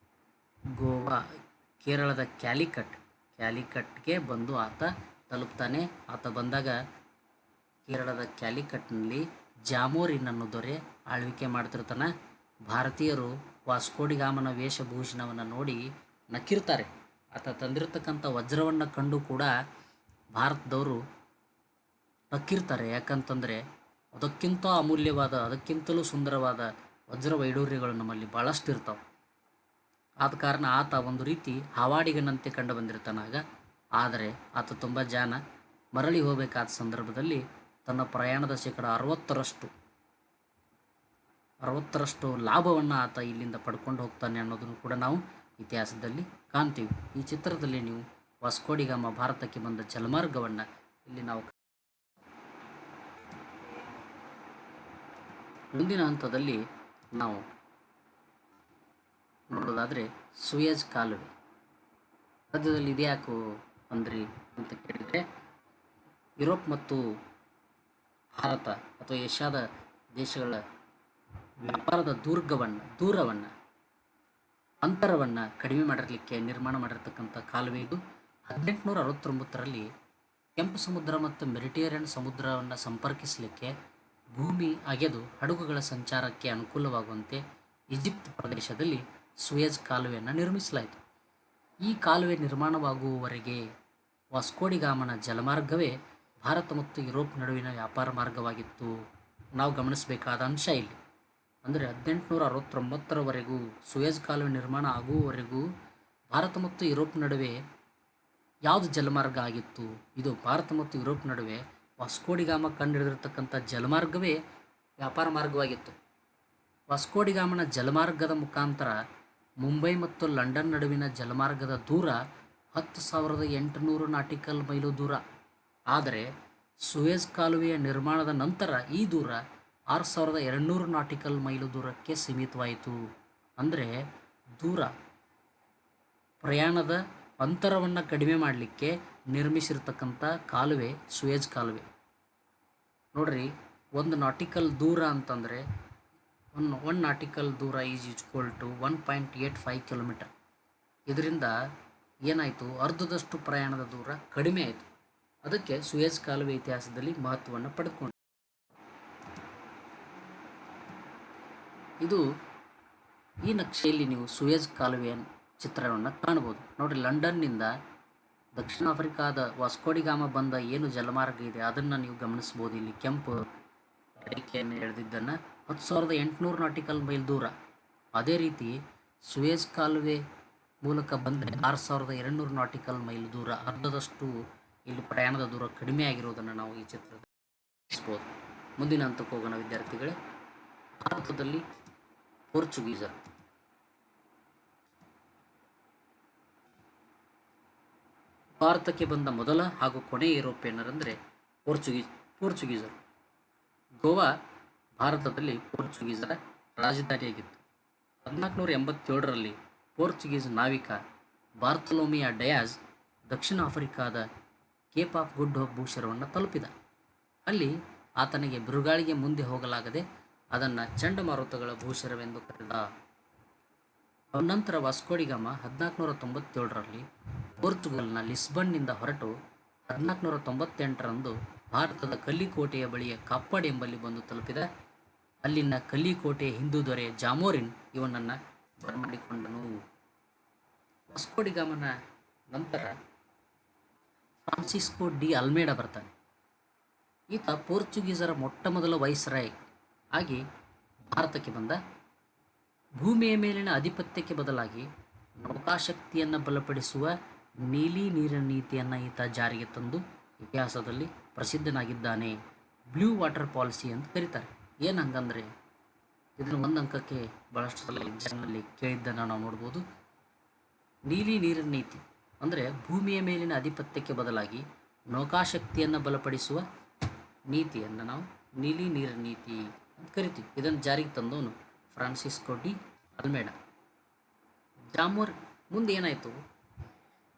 ಗೋವಾ, ಕೇರಳದ ಕ್ಯಾಲಿಕಟ್ಗೆ ಬಂದು ಆತ ತಲುಪ್ತಾನೆ. ಆತ ಬಂದಾಗ ಕೇರಳದ ಕ್ಯಾಲಿಕಟ್ನಲ್ಲಿ ಜಾಮೋರಿನನ್ನು ದೊರೆ ಆಳ್ವಿಕೆ ಮಾಡ್ತಿರ್ತಾನೆ. ಭಾರತೀಯರು ವಾಸ್ಕೋಡಿಗಾಮನ ವೇಷಭೂಷಣವನ್ನು ನೋಡಿ ನಕ್ಕಿರ್ತಾರೆ. ಆತ ತಂದಿರತಕ್ಕಂಥ ವಜ್ರವನ್ನು ಕಂಡು ಕೂಡ ಭಾರತದವರು ನಕ್ಕಿರ್ತಾರೆ. ಯಾಕಂತಂದರೆ ಅದಕ್ಕಿಂತ ಅಮೂಲ್ಯವಾದ, ಅದಕ್ಕಿಂತಲೂ ಸುಂದರವಾದ ವಜ್ರ ವೈಡೂರ್ಯಗಳು ನಮ್ಮಲ್ಲಿ ಭಾಳಷ್ಟು ಇರ್ತಾವೆ. ಆದ ಕಾರಣ ಆತ ಒಂದು ರೀತಿ ಹಾವಾಡಿಗನಂತೆ ಕಂಡು ಬಂದಿರ್ತಾನಾಗ. ಆದರೆ ಆತ ತುಂಬ ಜಾಣ. ಮರಳಿ ಹೋಗಬೇಕಾದ ಸಂದರ್ಭದಲ್ಲಿ ತನ್ನ ಪ್ರಯಾಣದ ಶೇಕಡ 60ರಷ್ಟು ಲಾಭವನ್ನು ಆತ ಇಲ್ಲಿಂದ ಪಡ್ಕೊಂಡು ಹೋಗ್ತಾನೆ ಅನ್ನೋದನ್ನು ಕೂಡ ನಾವು ಇತಿಹಾಸದಲ್ಲಿ ಕಾಣ್ತೀವಿ. ಈ ಚಿತ್ರದಲ್ಲಿ ನೀವು ವಾಸ್ಕೋಡಿಗಾಮ ಭಾರತಕ್ಕೆ ಬಂದ ಜಲಮಾರ್ಗವನ್ನು ಇಲ್ಲಿ ನಾವು ಮುಂದಿನ ಹಂತದಲ್ಲಿ ನಾವು ನೋಡೋದಾದರೆ ಸೂಯಜ್ ಕಾಲುವೆ ರಾಜ್ಯದಲ್ಲಿ ಇದ್ಯಾಕು ಅಂದ್ರಿ ಅಂತ ಕೇಳಿದರೆ, ಯುರೋಪ್ ಮತ್ತು ಭಾರತ ಅಥವಾ ಏಷ್ಯಾದ ದೇಶಗಳ ವ್ಯಾಪಾರದ ದೂರವನ್ನು ಅಂತರವನ್ನು ಕಡಿಮೆ ಮಾಡಿರಲಿಕ್ಕೆ ನಿರ್ಮಾಣ ಮಾಡಿರ್ತಕ್ಕಂಥ ಕಾಲುವೆ ಇದು. 1869ರಲ್ಲಿ ಕೆಂಪು ಸಮುದ್ರ ಮತ್ತು ಮೆಡಿಟೇರಿಯನ್ ಸಮುದ್ರವನ್ನು ಸಂಪರ್ಕಿಸಲಿಕ್ಕೆ ಭೂಮಿ ಅಗೆದು ಹಡಗುಗಳ ಸಂಚಾರಕ್ಕೆ ಅನುಕೂಲವಾಗುವಂತೆ ಈಜಿಪ್ಟ್ ಪ್ರದೇಶದಲ್ಲಿ ಸೂಯಜ್ ಕಾಲುವೆಯನ್ನು ನಿರ್ಮಿಸಲಾಯಿತು. ಈ ಕಾಲುವೆ ನಿರ್ಮಾಣವಾಗುವವರೆಗೆ ವಾಸ್ಕೋಡಿಗಾಮನ ಜಲಮಾರ್ಗವೇ ಭಾರತ ಮತ್ತು ಯುರೋಪ್ ನಡುವಿನ ವ್ಯಾಪಾರ ಮಾರ್ಗವಾಗಿತ್ತು. ನಾವು ಗಮನಿಸಬೇಕಾದ ಅಂಶ ಇಲ್ಲಿ ಅಂದರೆ 1869ರವರೆಗೂ ಸೂಯಜ್ ಕಾಲುವೆ ನಿರ್ಮಾಣ ಆಗುವವರೆಗೂ ಭಾರತ ಮತ್ತು ಯುರೋಪ್ ನಡುವೆ ಯಾವುದು ಜಲಮಾರ್ಗ ಆಗಿತ್ತು? ಇದು ಭಾರತ ಮತ್ತು ಯುರೋಪ್ ನಡುವೆ ವಾಸ್ಕೋಡಿಗಾಮ ಕಂಡುಹಿಡಿದಿರ್ತಕ್ಕಂಥ ಜಲಮಾರ್ಗವೇ ವ್ಯಾಪಾರ ಮಾರ್ಗವಾಗಿತ್ತು. ವಾಸ್ಕೋಡಿಗಾಮನ ಜಲಮಾರ್ಗದ ಮುಖಾಂತರ ಮುಂಬೈ ಮತ್ತು ಲಂಡನ್ ನಡುವಿನ ಜಲಮಾರ್ಗದ ದೂರ 10,800 ನಾಟಿಕಲ್ ಮೈಲು ದೂರ. ಆದರೆ ಸೂಯಜ್ ಕಾಲುವೆಯ ನಿರ್ಮಾಣದ ನಂತರ ಈ ದೂರ 6,200 ನಾಟಿಕಲ್ ಮೈಲು ದೂರಕ್ಕೆ ಸೀಮಿತವಾಯಿತು. ಅಂದರೆ ಪ್ರಯಾಣದ ಅಂತರವನ್ನು ಕಡಿಮೆ ಮಾಡಲಿಕ್ಕೆ ನಿರ್ಮಿಸಿರ್ತಕ್ಕಂಥ ಕಾಲುವೆ ಸೂಯಜ್ ಕಾಲುವೆ. ನೋಡ್ರಿ, ಒಂದು ನಾಟಿಕಲ್ ದೂರ ಅಂತಂದರೆ ಒನ್ ನಾಟಿಕಲ್ ದೂರ ಈಸ್ ಈಕ್ವಲ್ ಟು 1.85 ಕಿಲೋಮೀಟರ್. ಇದರಿಂದ ಏನಾಯಿತು? ಅರ್ಧದಷ್ಟು ಪ್ರಯಾಣದ ದೂರ ಕಡಿಮೆ ಆಯಿತು. ಅದಕ್ಕೆ ಸೂಯಜ್ ಕಾಲುವೆ ಇತಿಹಾಸದಲ್ಲಿ ಮಹತ್ವವನ್ನು ಪಡೆದುಕೊಂಡು ಇದು ಈ ನಕ್ಷೆಯಲ್ಲಿ ನೀವು ಸೂಯಜ್ ಕಾಲುವೆಯ ಚಿತ್ರವನ್ನು ಕಾಣಬಹುದು. ನೋಡಿರಿ, ಲಂಡನ್ನಿಂದ ದಕ್ಷಿಣ ಆಫ್ರಿಕಾದ ವಾಸ್ಕೋಡಿಗಾಮ ಬಂದ ಏನು ಜಲಮಾರ್ಗ ಇದೆ ಅದನ್ನು ನೀವು ಗಮನಿಸ್ಬೋದು. ಇಲ್ಲಿ ಕೆಂಪು ರೇಖೆಯನ್ನು ಎಳೆದಿದ್ದನ್ನು 10,800 ನಾಟಿಕಲ್ ಮೈಲ್ ದೂರ. ಅದೇ ರೀತಿ ಸೂಯಜ್ ಕಾಲುವೆ ಮೂಲಕ ಬಂದರೆ 6,200 ನಾಟಿಕಲ್ ಮೈಲ್ ದೂರ. ಅರ್ಧದಷ್ಟು ಇಲ್ಲಿ ಪ್ರಯಾಣದ ದೂರ ಕಡಿಮೆ ಆಗಿರುವುದನ್ನು ನಾವು ಈ ಚಿತ್ರದಲ್ಲಿ ಗಮನಿಸಬಹುದು. ಮುಂದಿನ ಹಂತಕ್ಕೆ ಹೋಗೋಣ ವಿದ್ಯಾರ್ಥಿಗಳೇ. ಭಾರತದಲ್ಲಿ ಪೋರ್ಚುಗೀಸರು ಭಾರತಕ್ಕೆ ಬಂದ ಮೊದಲ ಹಾಗೂ ಕೊನೆಯ ಯುರೋಪಿಯನ್ನರೆಂದರೆ ಪೋರ್ಚುಗೀಸರು. ಗೋವಾ ಭಾರತದಲ್ಲಿ ಪೋರ್ಚುಗೀಸರ ರಾಜಧಾನಿಯಾಗಿತ್ತು. 1487ರಲ್ಲಿ ಪೋರ್ಚುಗೀಸ್ ನಾವಿಕ ಬಾರ್ತಲೋಮಿಯಾ ಡಯಾಜ್ ದಕ್ಷಿಣ ಆಫ್ರಿಕಾದ ಕೇಪ್ ಆಫ್ ಗುಡ್ ಹೋಪ್ ಭೂಸೇರವನ್ನು ತಲುಪಿದ. ಅಲ್ಲಿ ಆತನಿಗೆ ಬಿರುಗಾಳಿಗೆ ಮುಂದೆ ಹೋಗಲಾಗದೆ ಅದನ್ನು ಚಂಡಮಾರುತಗಳ ಭೂಸೇರವೆಂದು ಕರೆದ. ನಂತರ ವಾಸ್ಕೋಡಿಗಾಮ 1497ರಲ್ಲಿ ಪೋರ್ಚುಗಲ್ನ ಲಿಸ್ಬನ್ನಿಂದ ಹೊರಟು 1498ರಂದು ಭಾರತದ ಕಲ್ಲಿಕೋಟೆಯ ಬಳಿಯ ಕಾಪ್ಪಡ್ ಎಂಬಲ್ಲಿ ಬಂದು ತಲುಪಿದ. ಅಲ್ಲಿನ ಕಲ್ಲಿಕೋಟೆಯ ಹಿಂದೂ ದೊರೆ ಜಾಮೋರಿನ್ ಇವನನ್ನು ಬರಮಾಡಿಕೊಂಡನು. ವಾಸ್ಕೋಡಿಗಾಮನ ನಂತರ ಫ್ರಾನ್ಸಿಸ್ಕೋ ಡಿ ಅಲ್ಮೇಡ ಬರ್ತಾನೆ. ಈತ ಪೋರ್ಚುಗೀಸರ ಮೊಟ್ಟ ಮೊದಲ ವೈಸ್ರಾಯ್ ಆಗಿ ಭಾರತಕ್ಕೆ ಬಂದ. ಭೂಮಿಯ ಮೇಲಿನ ಆಧಿಪತ್ಯಕ್ಕೆ ಬದಲಾಗಿ ನೌಕಾಶಕ್ತಿಯನ್ನು ಬಲಪಡಿಸುವ ನೀಲಿ ನೀರಿನ ನೀತಿಯನ್ನು ಈತ ಜಾರಿಗೆ ತಂದು ಇತಿಹಾಸದಲ್ಲಿ ಪ್ರಸಿದ್ಧನಾಗಿದ್ದಾನೆ. ಬ್ಲೂ ವಾಟರ್ ಪಾಲಿಸಿ ಅಂತ ಕರೀತಾರೆ. ಏನು ಹಂಗಂದರೆ ಇದನ್ನು ಒಂದು ಅಂಕಕ್ಕೆ ಭಾಳಷ್ಟು ಸಲ ಎಕ್ಸಾಮ್ನಲ್ಲಿ ಕೇಳಿದ್ದನ್ನು ನಾವು ನೋಡ್ಬೋದು. ನೀಲಿ ನೀರಿನ ನೀತಿ ಅಂದರೆ ಭೂಮಿಯ ಮೇಲಿನ ಆಧಿಪತ್ಯಕ್ಕೆ ಬದಲಾಗಿ ನೌಕಾಶಕ್ತಿಯನ್ನು ಬಲಪಡಿಸುವ ನೀತಿಯನ್ನು ನಾವು ನೀಲಿ ನೀರಿನ ನೀತಿ ಅಂತ ಕರಿತೀವಿ. ಇದನ್ನು ಜಾರಿಗೆ ತಂದವನು ಫ್ರಾನ್ಸಿಸ್ಕೋ ಡಿ ಅಲ್ಮೇಡ. ಜಾಮೋರ್ ಮುಂದೆ ಏನಾಯಿತು,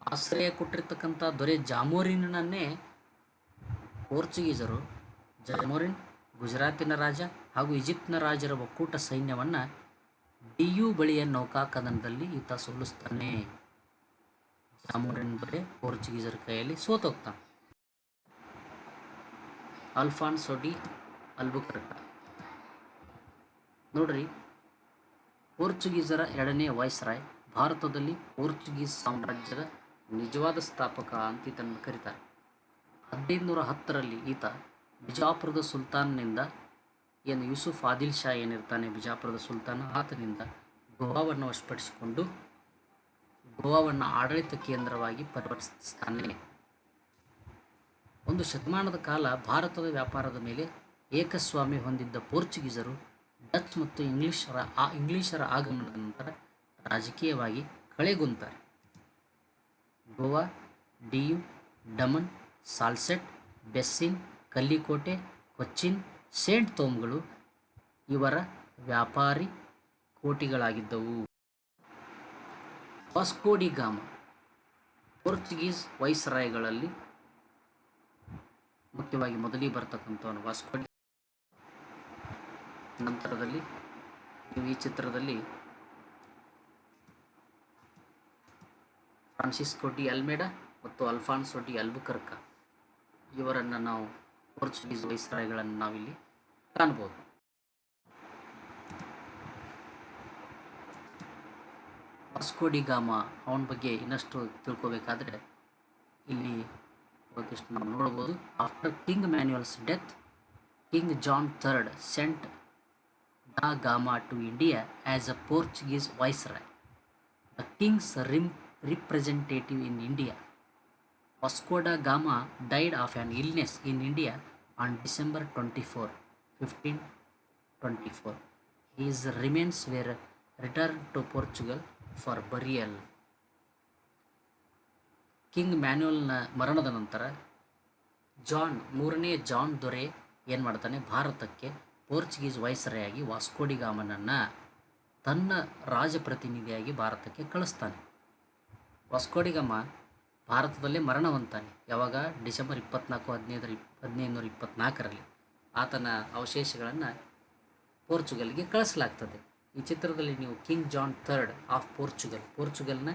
ಆಶ್ರಯ ಕೊಟ್ಟಿರ್ತಕ್ಕಂಥ ದೊರೆ ಜಾಮೋರಿನನ್ನೇ ಪೋರ್ಚುಗೀಸರು, ಜಾಮೋರಿನ್ ಗುಜರಾತಿನ ರಾಜ ಹಾಗೂ ಈಜಿಪ್ಟ್ನ ರಾಜರ ಒಕ್ಕೂಟ ಸೈನ್ಯವನ್ನು ಡಿಯು ಬಳಿಯ ನೌಕಾಕದನದಲ್ಲಿ ಈತ ಸೋಲಿಸ್ತಾನೆ. ಜಾಮೋರಿನ್ ದೊರೆ ಪೋರ್ಚುಗೀಸರ ಕೈಯಲ್ಲಿ ಸೋತೋಗ್ತಾನೆ. ಅಲ್ಫಾನ್ಸೋ ಡಿ ಅಲ್ಬುಕರ್ಕ್ ನೋಡ್ರಿ, ಪೋರ್ಚುಗೀಸರ ಎರಡನೇ ವೈಸ್ರಾಯ್, ಭಾರತದಲ್ಲಿ ಪೋರ್ಚುಗೀಸ್ ಸಾಮ್ರಾಜ್ಯದ ನಿಜವಾದ ಸ್ಥಾಪಕ ಅಂತ ಈತನ್ನು ಕರೀತಾರೆ. 1510ರಲ್ಲಿ ಈತ ಬಿಜಾಪುರದ ಸುಲ್ತಾನ್ನಿಂದ, ಏನು ಯೂಸುಫ್ ಆದಿಲ್ ಶಾ ಏನಿರ್ತಾನೆ ಬಿಜಾಪುರದ ಸುಲ್ತಾನ, ಆತನಿಂದ ಗೋವಾವನ್ನು ವಶಪಡಿಸಿಕೊಂಡು ಗೋವಾವನ್ನು ಆಡಳಿತ ಕೇಂದ್ರವಾಗಿ ಪರಿವರ್ತಿಸ್ತಾನೆ. ಒಂದು ಶತಮಾನದ ಕಾಲ ಭಾರತದ ವ್ಯಾಪಾರದ ಮೇಲೆ ಏಕಸ್ವಾಮ್ಯ ಹೊಂದಿದ್ದ ಪೋರ್ಚುಗೀಸರು ಡಚ್ ಮತ್ತು ಇಂಗ್ಲಿಷರ ಆಗಮನದ ನಂತರ ರಾಜಕೀಯವಾಗಿ ಕಳೆಗುಂತಾರೆ. ಗೋವಾ, ಡಿಯು, ಡಮನ್, ಸಾಲ್ಸೆಟ್, ಬೆಸ್ಸಿನ್, ಕಲ್ಲಿಕೋಟೆ, ಕೊಚ್ಚಿನ್, ಸೇಂಟ್ ಥೋಮ್ಗಳು ಇವರ ವ್ಯಾಪಾರಿ ಕೋಟೆಗಳಾಗಿದ್ದವು. ವಾಸ್ಕೋ ಡಿ ಗಾಮ ಪೋರ್ಚುಗೀಸ್ ವೈಸ್ರಾಯ್ಗಳಲ್ಲಿ ಮುಖ್ಯವಾಗಿ ಮೊದಲಿಗೆ ಬರ್ತಕ್ಕಂಥವನು ವಾಸ್ಕೋ ಡಿ. ನಂತರದಲ್ಲಿ ನೀವು ಈ ಚಿತ್ರದಲ್ಲಿ ಫ್ರಾನ್ಸಿಸ್ಕೋ ಡಿ ಅಲ್ಮೇಡ ಮತ್ತು ಅಲ್ಫಾನ್ಸೋ ಡಿ ಅಲ್ಬುಕರ್ಕ್ ಇವರನ್ನು ನಾವು ಪೋರ್ಚುಗೀಸ್ ವೈಸ್ರಾಯ್ಗಳನ್ನು ನಾವಿಲ್ಲಿ ಕಾಣ್ಬೋದು. ವಾಸ್ಕೋ ಡಿ ಗಾಮ ಅವನ ಬಗ್ಗೆ ಇನ್ನಷ್ಟು ತಿಳ್ಕೋಬೇಕಾದ್ರೆ ಇಲ್ಲಿ ಒಂದಿಷ್ಟು ನಾವು ನೋಡ್ಬೋದು. After king Manuel's death, king John III sent da Gama to India as a Portuguese viceroy, the king's representative in India. Vasco da Gama died of an illness in India on December 24, 1524. His remains were returned to Portugal for burial. King ಮ್ಯಾನ್ಯುಯಲ್ನ ಮರಣದ ನಂತರ ಮೂರನೇ John ದೊರೆ ಏನು ಮಾಡ್ತಾನೆ, ಭಾರತಕ್ಕೆ Portuguese ವೈಸ್ರಾಯಾಗಿ Vasco de ಗಾಮನನ್ನು ತನ್ನ ರಾಜಪ್ರತಿನಿಧಿಯಾಗಿ ಭಾರತಕ್ಕೆ ಕಳಿಸ್ತಾನೆ. ವಾಸ್ಕೋ ಡಿ ಗಾಮ ಭಾರತದಲ್ಲೇ ಮರಣ ಹೊಂದ್ತಾನೆ. ಯಾವಾಗ? ಡಿಸೆಂಬರ್ 24, 1524ರಲ್ಲಿ. ಆತನ ಅವಶೇಷಗಳನ್ನು ಪೋರ್ಚುಗಲ್ಗೆ ಕಳಿಸಲಾಗ್ತದೆ. ಈ ಚಿತ್ರದಲ್ಲಿ ನೀವು ಕಿಂಗ್ ಜಾನ್ III ಆಫ್ ಪೋರ್ಚುಗಲ್ನ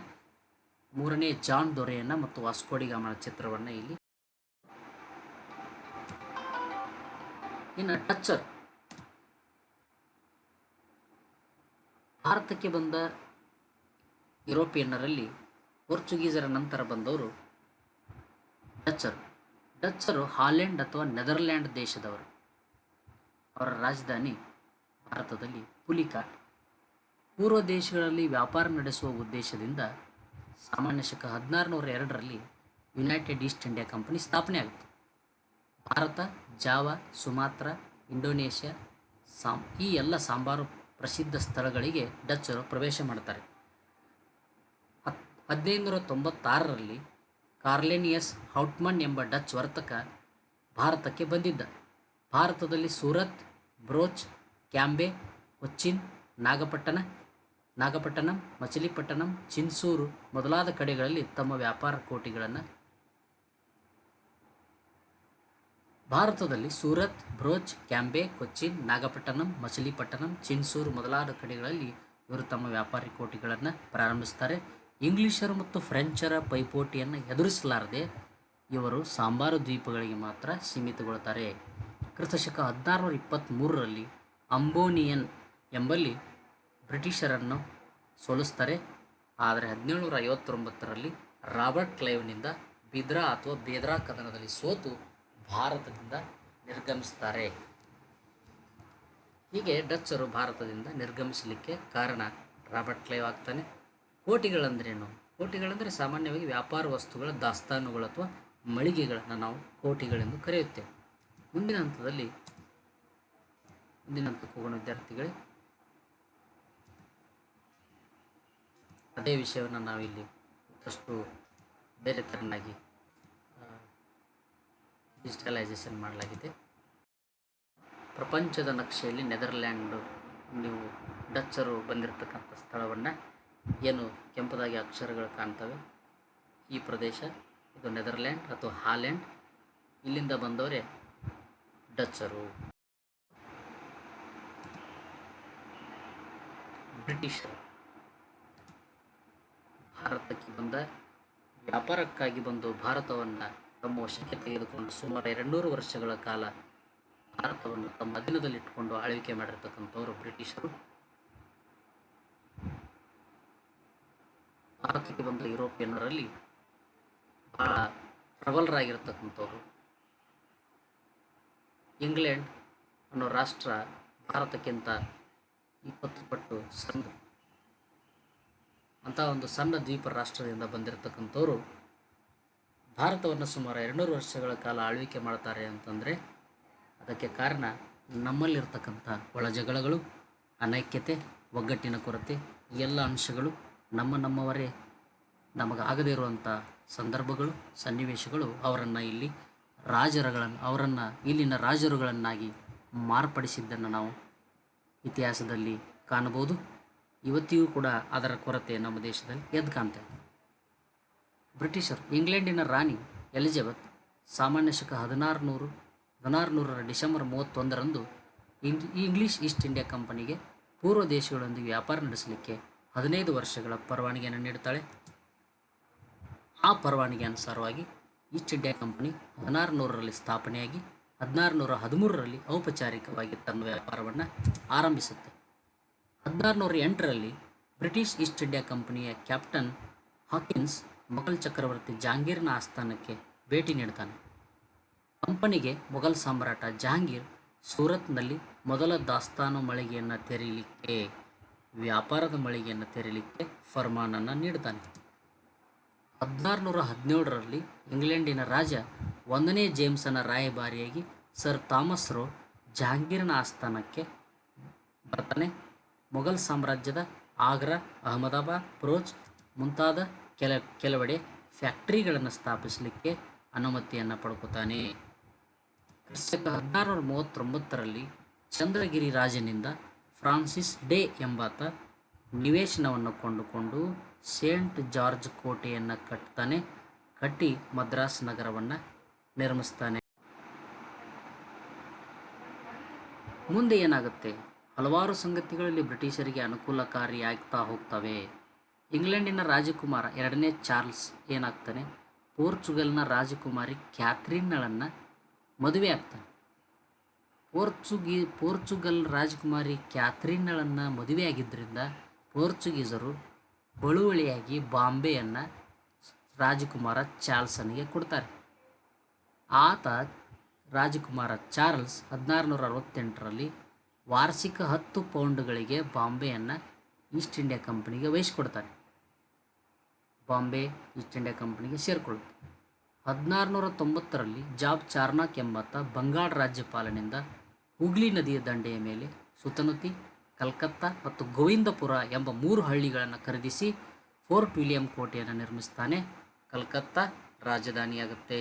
ಮೂರನೇ ಜಾನ್ ದೊರೆಯನ್ನು ಮತ್ತು ವಾಸ್ಕೋ ಡಿ ಗಾಮನ ಚಿತ್ರವನ್ನು ಇಲ್ಲಿ. ಇನ್ನು ಡಚ್ಚರ್ ಭಾರತಕ್ಕೆ ಬಂದ ಯುರೋಪಿಯನ್ನರಲ್ಲಿ ಪೋರ್ಚುಗೀಸರ ನಂತರ ಬಂದವರು ಡಚ್ಚರು ಹಾಲೆಂಡ್ ಅಥವಾ ನೆದರ್ಲ್ಯಾಂಡ್ ದೇಶದವರು. ಅವರ ರಾಜಧಾನಿ ಭಾರತದಲ್ಲಿ ಪುಲಿಕಾಟ್. ಪೂರ್ವ ದೇಶಗಳಲ್ಲಿ ವ್ಯಾಪಾರ ನಡೆಸುವ ಉದ್ದೇಶದಿಂದ ಸಾಮಾನ್ಯ ಶಕ 1602ರಲ್ಲಿ ಯುನೈಟೆಡ್ ಈಸ್ಟ್ ಇಂಡಿಯಾ ಕಂಪನಿ ಸ್ಥಾಪನೆ ಆಗುತ್ತೆ. ಭಾರತ, ಜಾವಾ, ಸುಮಾತ್ರ, ಇಂಡೋನೇಷ್ಯಾ ಈ ಎಲ್ಲ ಸಾಂಬಾರು ಪ್ರಸಿದ್ಧ ಸ್ಥಳಗಳಿಗೆ ಡಚ್ಚರು ಪ್ರವೇಶ ಮಾಡ್ತಾರೆ. 1596ರಲ್ಲಿ ಕಾರ್ಲೆನಿಯಸ್ ಹೌಟ್ಮನ್ ಎಂಬ ಡಚ್ ವರ್ತಕ ಭಾರತಕ್ಕೆ ಬಂದಿದ್ದ. ಭಾರತದಲ್ಲಿ ಸೂರತ್, ಬ್ರೋಚ್, ಕ್ಯಾಂಬೆ, ಕೊಚ್ಚಿನ್, ನಾಗಪಟ್ಟಣಂ, ಮಚಿಲಿಪಟ್ಟಣಂ, ಚಿನ್ಸೂರು ಮೊದಲಾದ ಕಡೆಗಳಲ್ಲಿ ತಮ್ಮ ವ್ಯಾಪಾರ ಕೋಟೆಗಳನ್ನು ಭಾರತದಲ್ಲಿ ಸೂರತ್, ಬ್ರೋಚ್, ಕ್ಯಾಂಬೆ, ಕೊಚ್ಚಿನ್, ನಾಗಪಟ್ಟಣಂ, ಮಚಿಲಿಪಟ್ಟಣಂ, ಚಿನ್ಸೂರು ಮೊದಲಾದ ಕಡೆಗಳಲ್ಲಿ ಇವರು ತಮ್ಮ ವ್ಯಾಪಾರಿ ಕೋಟೆಗಳನ್ನು ಪ್ರಾರಂಭಿಸ್ತಾರೆ. ಇಂಗ್ಲಿಷರು ಮತ್ತು ಫ್ರೆಂಚರ ಪೈಪೋಟಿಯನ್ನು ಎದುರಿಸಲಾರದೆ ಇವರು ಸಾಂಬಾರು ದ್ವೀಪಗಳಿಗೆ ಮಾತ್ರ ಸೀಮಿತಗೊಳ್ತಾರೆ. ಕ್ರಿಸ್ತಶಕ 1623ರಲ್ಲಿ ಅಂಬೋನಿಯನ್ ಎಂಬಲ್ಲಿ ಬ್ರಿಟಿಷರನ್ನು ಸೋಲಿಸ್ತಾರೆ. ಆದರೆ 1759ರಲ್ಲಿ ರಾಬರ್ಟ್ ಕ್ಲೈವ್ನಿಂದ ಬಿದ್ರಾ ಅಥವಾ ಬೇದ್ರಾ ಕದನದಲ್ಲಿ ಸೋತು ಭಾರತದಿಂದ ನಿರ್ಗಮಿಸ್ತಾರೆ. ಹೀಗೆ ಡಚ್ಚರು ಭಾರತದಿಂದ ನಿರ್ಗಮಿಸಲಿಕ್ಕೆ ಕಾರಣ ರಾಬರ್ಟ್ ಕ್ಲೈವ್ ಆಗ್ತಾನೆ. ಕೋಟೆಗಳಂದ್ರೇನು? ಕೋಟಿಗಳಂದರೆ ಸಾಮಾನ್ಯವಾಗಿ ವ್ಯಾಪಾರ ವಸ್ತುಗಳ ದಾಸ್ತಾನುಗಳು ಅಥವಾ ಮಳಿಗೆಗಳನ್ನು ನಾವು ಕೋಟಿಗಳೆಂದು ಕರೆಯುತ್ತೇವೆ. ಮುಂದಿನ ಹಂತಕ್ಕೆ ಹೋಗೋಣ ವಿದ್ಯಾರ್ಥಿಗಳೇ. ಅದೇ ವಿಷಯವನ್ನು ನಾವಿಲ್ಲಿ ಮತ್ತಷ್ಟು ಬೇರೆ ಥರನಾಗಿ ಡಿಜಿಟಲೈಸೇಷನ್ ಮಾಡಲಾಗಿದೆ. ಪ್ರಪಂಚದ ನಕ್ಷೆಯಲ್ಲಿ ನೆದರ್ಲ್ಯಾಂಡು, ನೀವು ಡಚ್ಚರು ಬಂದಿರತಕ್ಕಂಥ ಸ್ಥಳವನ್ನು ಏನು ಕೆಂಪದಾಗಿ ಅಕ್ಷರಗಳು ಕಾಣ್ತವೆ, ಈ ಪ್ರದೇಶ ಇದು ನೆದರ್ಲ್ಯಾಂಡ್ ಅಥವಾ ಹಾಲೆಂಡ್. ಇಲ್ಲಿಂದ ಬಂದವರೇ ಡಚ್ಚರು. ಬ್ರಿಟಿಷರು ಭಾರತಕ್ಕೆ ವ್ಯಾಪಾರಕ್ಕಾಗಿ ಬಂದು ಭಾರತವನ್ನು ತಮ್ಮ ವಶಕ್ಕೆ ತೆಗೆದುಕೊಂಡು ಸುಮಾರು 200 ವರ್ಷಗಳ ಕಾಲ ಭಾರತವನ್ನು ತಮ್ಮ ಅಧೀನದಲ್ಲಿಟ್ಟುಕೊಂಡು ಆಳ್ವಿಕೆ ಮಾಡಿರ್ತಕ್ಕಂಥವರು ಬ್ರಿಟಿಷರು. ಭಾರತಕ್ಕೆ ಬಂದ ಯುರೋಪಿಯನ್ನರಲ್ಲಿ ಬಹಳ ಪ್ರಬಲರಾಗಿರ್ತಕ್ಕಂಥವ್ರು ಇಂಗ್ಲೆಂಡ್ ಅನ್ನೋ ರಾಷ್ಟ್ರ ಭಾರತಕ್ಕಿಂತ 20 ಪಟ್ಟು ಸಣ್ಣ, ಅಂಥ ಒಂದು ಸಣ್ಣ ದ್ವೀಪ ರಾಷ್ಟ್ರದಿಂದ ಬಂದಿರತಕ್ಕಂಥವ್ರು ಭಾರತವನ್ನು ಸುಮಾರು 200 ವರ್ಷಗಳ ಕಾಲ ಆಳ್ವಿಕೆ ಮಾಡ್ತಾರೆ ಅಂತಂದರೆ ಅದಕ್ಕೆ ಕಾರಣ ನಮ್ಮಲ್ಲಿರ್ತಕ್ಕಂಥ ಒಳಜಗಳಗಳು, ಅನೈಕ್ಯತೆ, ಒಗ್ಗಟ್ಟಿನ ಕೊರತೆ, ಎಲ್ಲ ಅಂಶಗಳು ನಮ್ಮವರೇ ನಮಗಾಗದೇ ಇರುವಂಥ ಸಂದರ್ಭಗಳು, ಸನ್ನಿವೇಶಗಳು ಅವರನ್ನು ಇಲ್ಲಿನ ರಾಜರುಗಳನ್ನಾಗಿ ಮಾರ್ಪಡಿಸಿದ್ದನ್ನು ನಾವು ಇತಿಹಾಸದಲ್ಲಿ ಕಾಣಬಹುದು. ಇವತ್ತಿಗೂ ಕೂಡ ಅದರ ಕೊರತೆ ನಮ್ಮ ದೇಶದಲ್ಲಿ ಎದ್ದು ಕಾಣ್ತೇವೆ. ಬ್ರಿಟಿಷರು ಇಂಗ್ಲೆಂಡಿನ ರಾಣಿ ಎಲಿಜಬೆತ್ ಸಾಮಾನ್ಯ ಶಕ 1600 ಡಿಸೆಂಬರ್ 31ರಂದು ಇಂಗ್ಲಿಷ್ ಈಸ್ಟ್ ಇಂಡಿಯಾ ಕಂಪನಿಗೆ ಪೂರ್ವ ದೇಶಗಳೊಂದಿಗೆ ವ್ಯಾಪಾರ ನಡೆಸಲಿಕ್ಕೆ 15 ವರ್ಷಗಳ ಪರವಾನಗಿಯನ್ನು ನೀಡುತ್ತಾಳೆ. ಆ ಪರವಾನಗಿ ಅನುಸಾರವಾಗಿ ಈಸ್ಟ್ ಇಂಡಿಯಾ ಕಂಪನಿ 1600ರಲ್ಲಿ ಸ್ಥಾಪನೆಯಾಗಿ 1613ರಲ್ಲಿ ಔಪಚಾರಿಕವಾಗಿ ತನ್ನ ವ್ಯಾಪಾರವನ್ನು ಆರಂಭಿಸುತ್ತೆ. 1608ರಲ್ಲಿ ಬ್ರಿಟಿಷ್ ಈಸ್ಟ್ ಇಂಡಿಯಾ ಕಂಪನಿಯ ಕ್ಯಾಪ್ಟನ್ ಹಾಕಿನ್ಸ್ ಮೊಘಲ್ ಚಕ್ರವರ್ತಿ ಜಹಾಂಗೀರ್ನ ಆಸ್ಥಾನಕ್ಕೆ ಭೇಟಿ ನೀಡ್ತಾನೆ. ಕಂಪನಿಗೆ ಮೊಘಲ್ ಸಾಮ್ರಾಟ ಜಹಾಂಗೀರ್ ಸೂರತ್ನಲ್ಲಿ ಮೊದಲ ದಾಸ್ತಾನು ಮಳಿಗೆಯನ್ನು ತೆರೆಯಲಿಕ್ಕೆ, ವ್ಯಾಪಾರದ ಮಳಿಗೆಯನ್ನು ತೆರೆಯಲಿಕ್ಕೆ ಫರ್ಮಾನನ್ನು ನೀಡ್ತಾನೆ. 1617ರಲ್ಲಿ ಇಂಗ್ಲೆಂಡಿನ ರಾಜ 1ನೇ ಜೇಮ್ಸನ ರಾಯಭಾರಿಯಾಗಿ ಸರ್ ಥಾಮಸ್ ರೋ ಜಹಾಂಗೀರ್ನ ಆಸ್ಥಾನಕ್ಕೆ ಬರ್ತಾನೆ. ಮೊಘಲ್ ಸಾಮ್ರಾಜ್ಯದ ಆಗ್ರಾ, ಅಹಮದಾಬಾದ್, ಫಿರೋಜ್ ಮುಂತಾದ ಕೆಲವೆಡೆ ಫ್ಯಾಕ್ಟರಿಗಳನ್ನು ಸ್ಥಾಪಿಸಲಿಕ್ಕೆ ಅನುಮತಿಯನ್ನು ಪಡ್ಕೊತಾನೆ. ಕ್ರಿಸ್ತಕ 1639ರಲ್ಲಿ ಚಂದ್ರಗಿರಿ ರಾಜನಿಂದ ಫ್ರಾನ್ಸಿಸ್ ಡೇ ಎಂಬಾತ ನಿವೇಶನವನ್ನು ಕೊಂಡುಕೊಂಡು ಸೇಂಟ್ ಜಾರ್ಜ್ ಕೋಟೆಯನ್ನು ಕಟ್ಟಿ ಮದ್ರಾಸ್ ನಗರವನ್ನು ನಿರ್ಮಿಸ್ತಾನೆ. ಮುಂದೆ ಏನಾಗುತ್ತೆ? ಹಲವಾರು ಸಂಗತಿಗಳಲ್ಲಿ ಬ್ರಿಟಿಷರಿಗೆ ಅನುಕೂಲಕಾರಿಯಾಗ್ತಾ ಹೋಗ್ತವೆ. ಇಂಗ್ಲೆಂಡಿನ ರಾಜಕುಮಾರ 2ನೇ ಚಾರ್ಲ್ಸ್ ಏನಾಗ್ತಾನೆ, ಪೋರ್ಚುಗಲ್ನ ರಾಜಕುಮಾರಿ ಕ್ಯಾಥರಿನ್ನಳನ್ನು ಮದುವೆ ಆಗ್ತಾನೆ. ಪೋರ್ಚುಗಲ್ ರಾಜಕುಮಾರಿ ಕ್ಯಾಥರಿನ್ನಳನ್ನು ಮದುವೆ ಆಗಿದ್ದರಿಂದ ಪೋರ್ಚುಗೀಸರು ಬಳುವಳಿಯಾಗಿ ಬಾಂಬೆಯನ್ನು ರಾಜಕುಮಾರ ಚಾರ್ಲ್ಸನಿಗೆ ಕೊಡ್ತಾರೆ. ಆತ ರಾಜಕುಮಾರ ಚಾರ್ಲ್ಸ್ 1668ರಲ್ಲಿ ವಾರ್ಷಿಕ 10 ಪೌಂಡ್ಗಳಿಗೆ ಬಾಂಬೆಯನ್ನು ಈಸ್ಟ್ ಇಂಡಿಯಾ ಕಂಪನಿಗೆ ವಹಿಸಿಕೊಡ್ತಾರೆ. ಬಾಂಬೆ ಈಸ್ಟ್ ಇಂಡಿಯಾ ಕಂಪನಿಗೆ ಸೇರಿಕೊಳ್ಳುತ್ತೆ. 1690ರಲ್ಲಿ ಜಾಬ್ ಚಾರ್ನಾಕ್ ಎಂಬಾತ ಬಂಗಾಳ ರಾಜ್ಯಪಾಲನಿಂದ ಹುಗ್ಲಿ ನದಿಯ ದಂಡೆಯ ಮೇಲೆ ಸುತನುತಿ, ಕಲ್ಕತ್ತಾ ಮತ್ತು ಗೋವಿಂದಪುರ ಎಂಬ 3 ಹಳ್ಳಿಗಳನ್ನು ಖರೀದಿಸಿ ಫೋರ್ಟ್ ವಿಲಿಯಂ ಕೋಟೆಯನ್ನು ನಿರ್ಮಿಸ್ತಾನೆ. ಕಲ್ಕತ್ತಾ ರಾಜಧಾನಿಯಾಗುತ್ತೆ.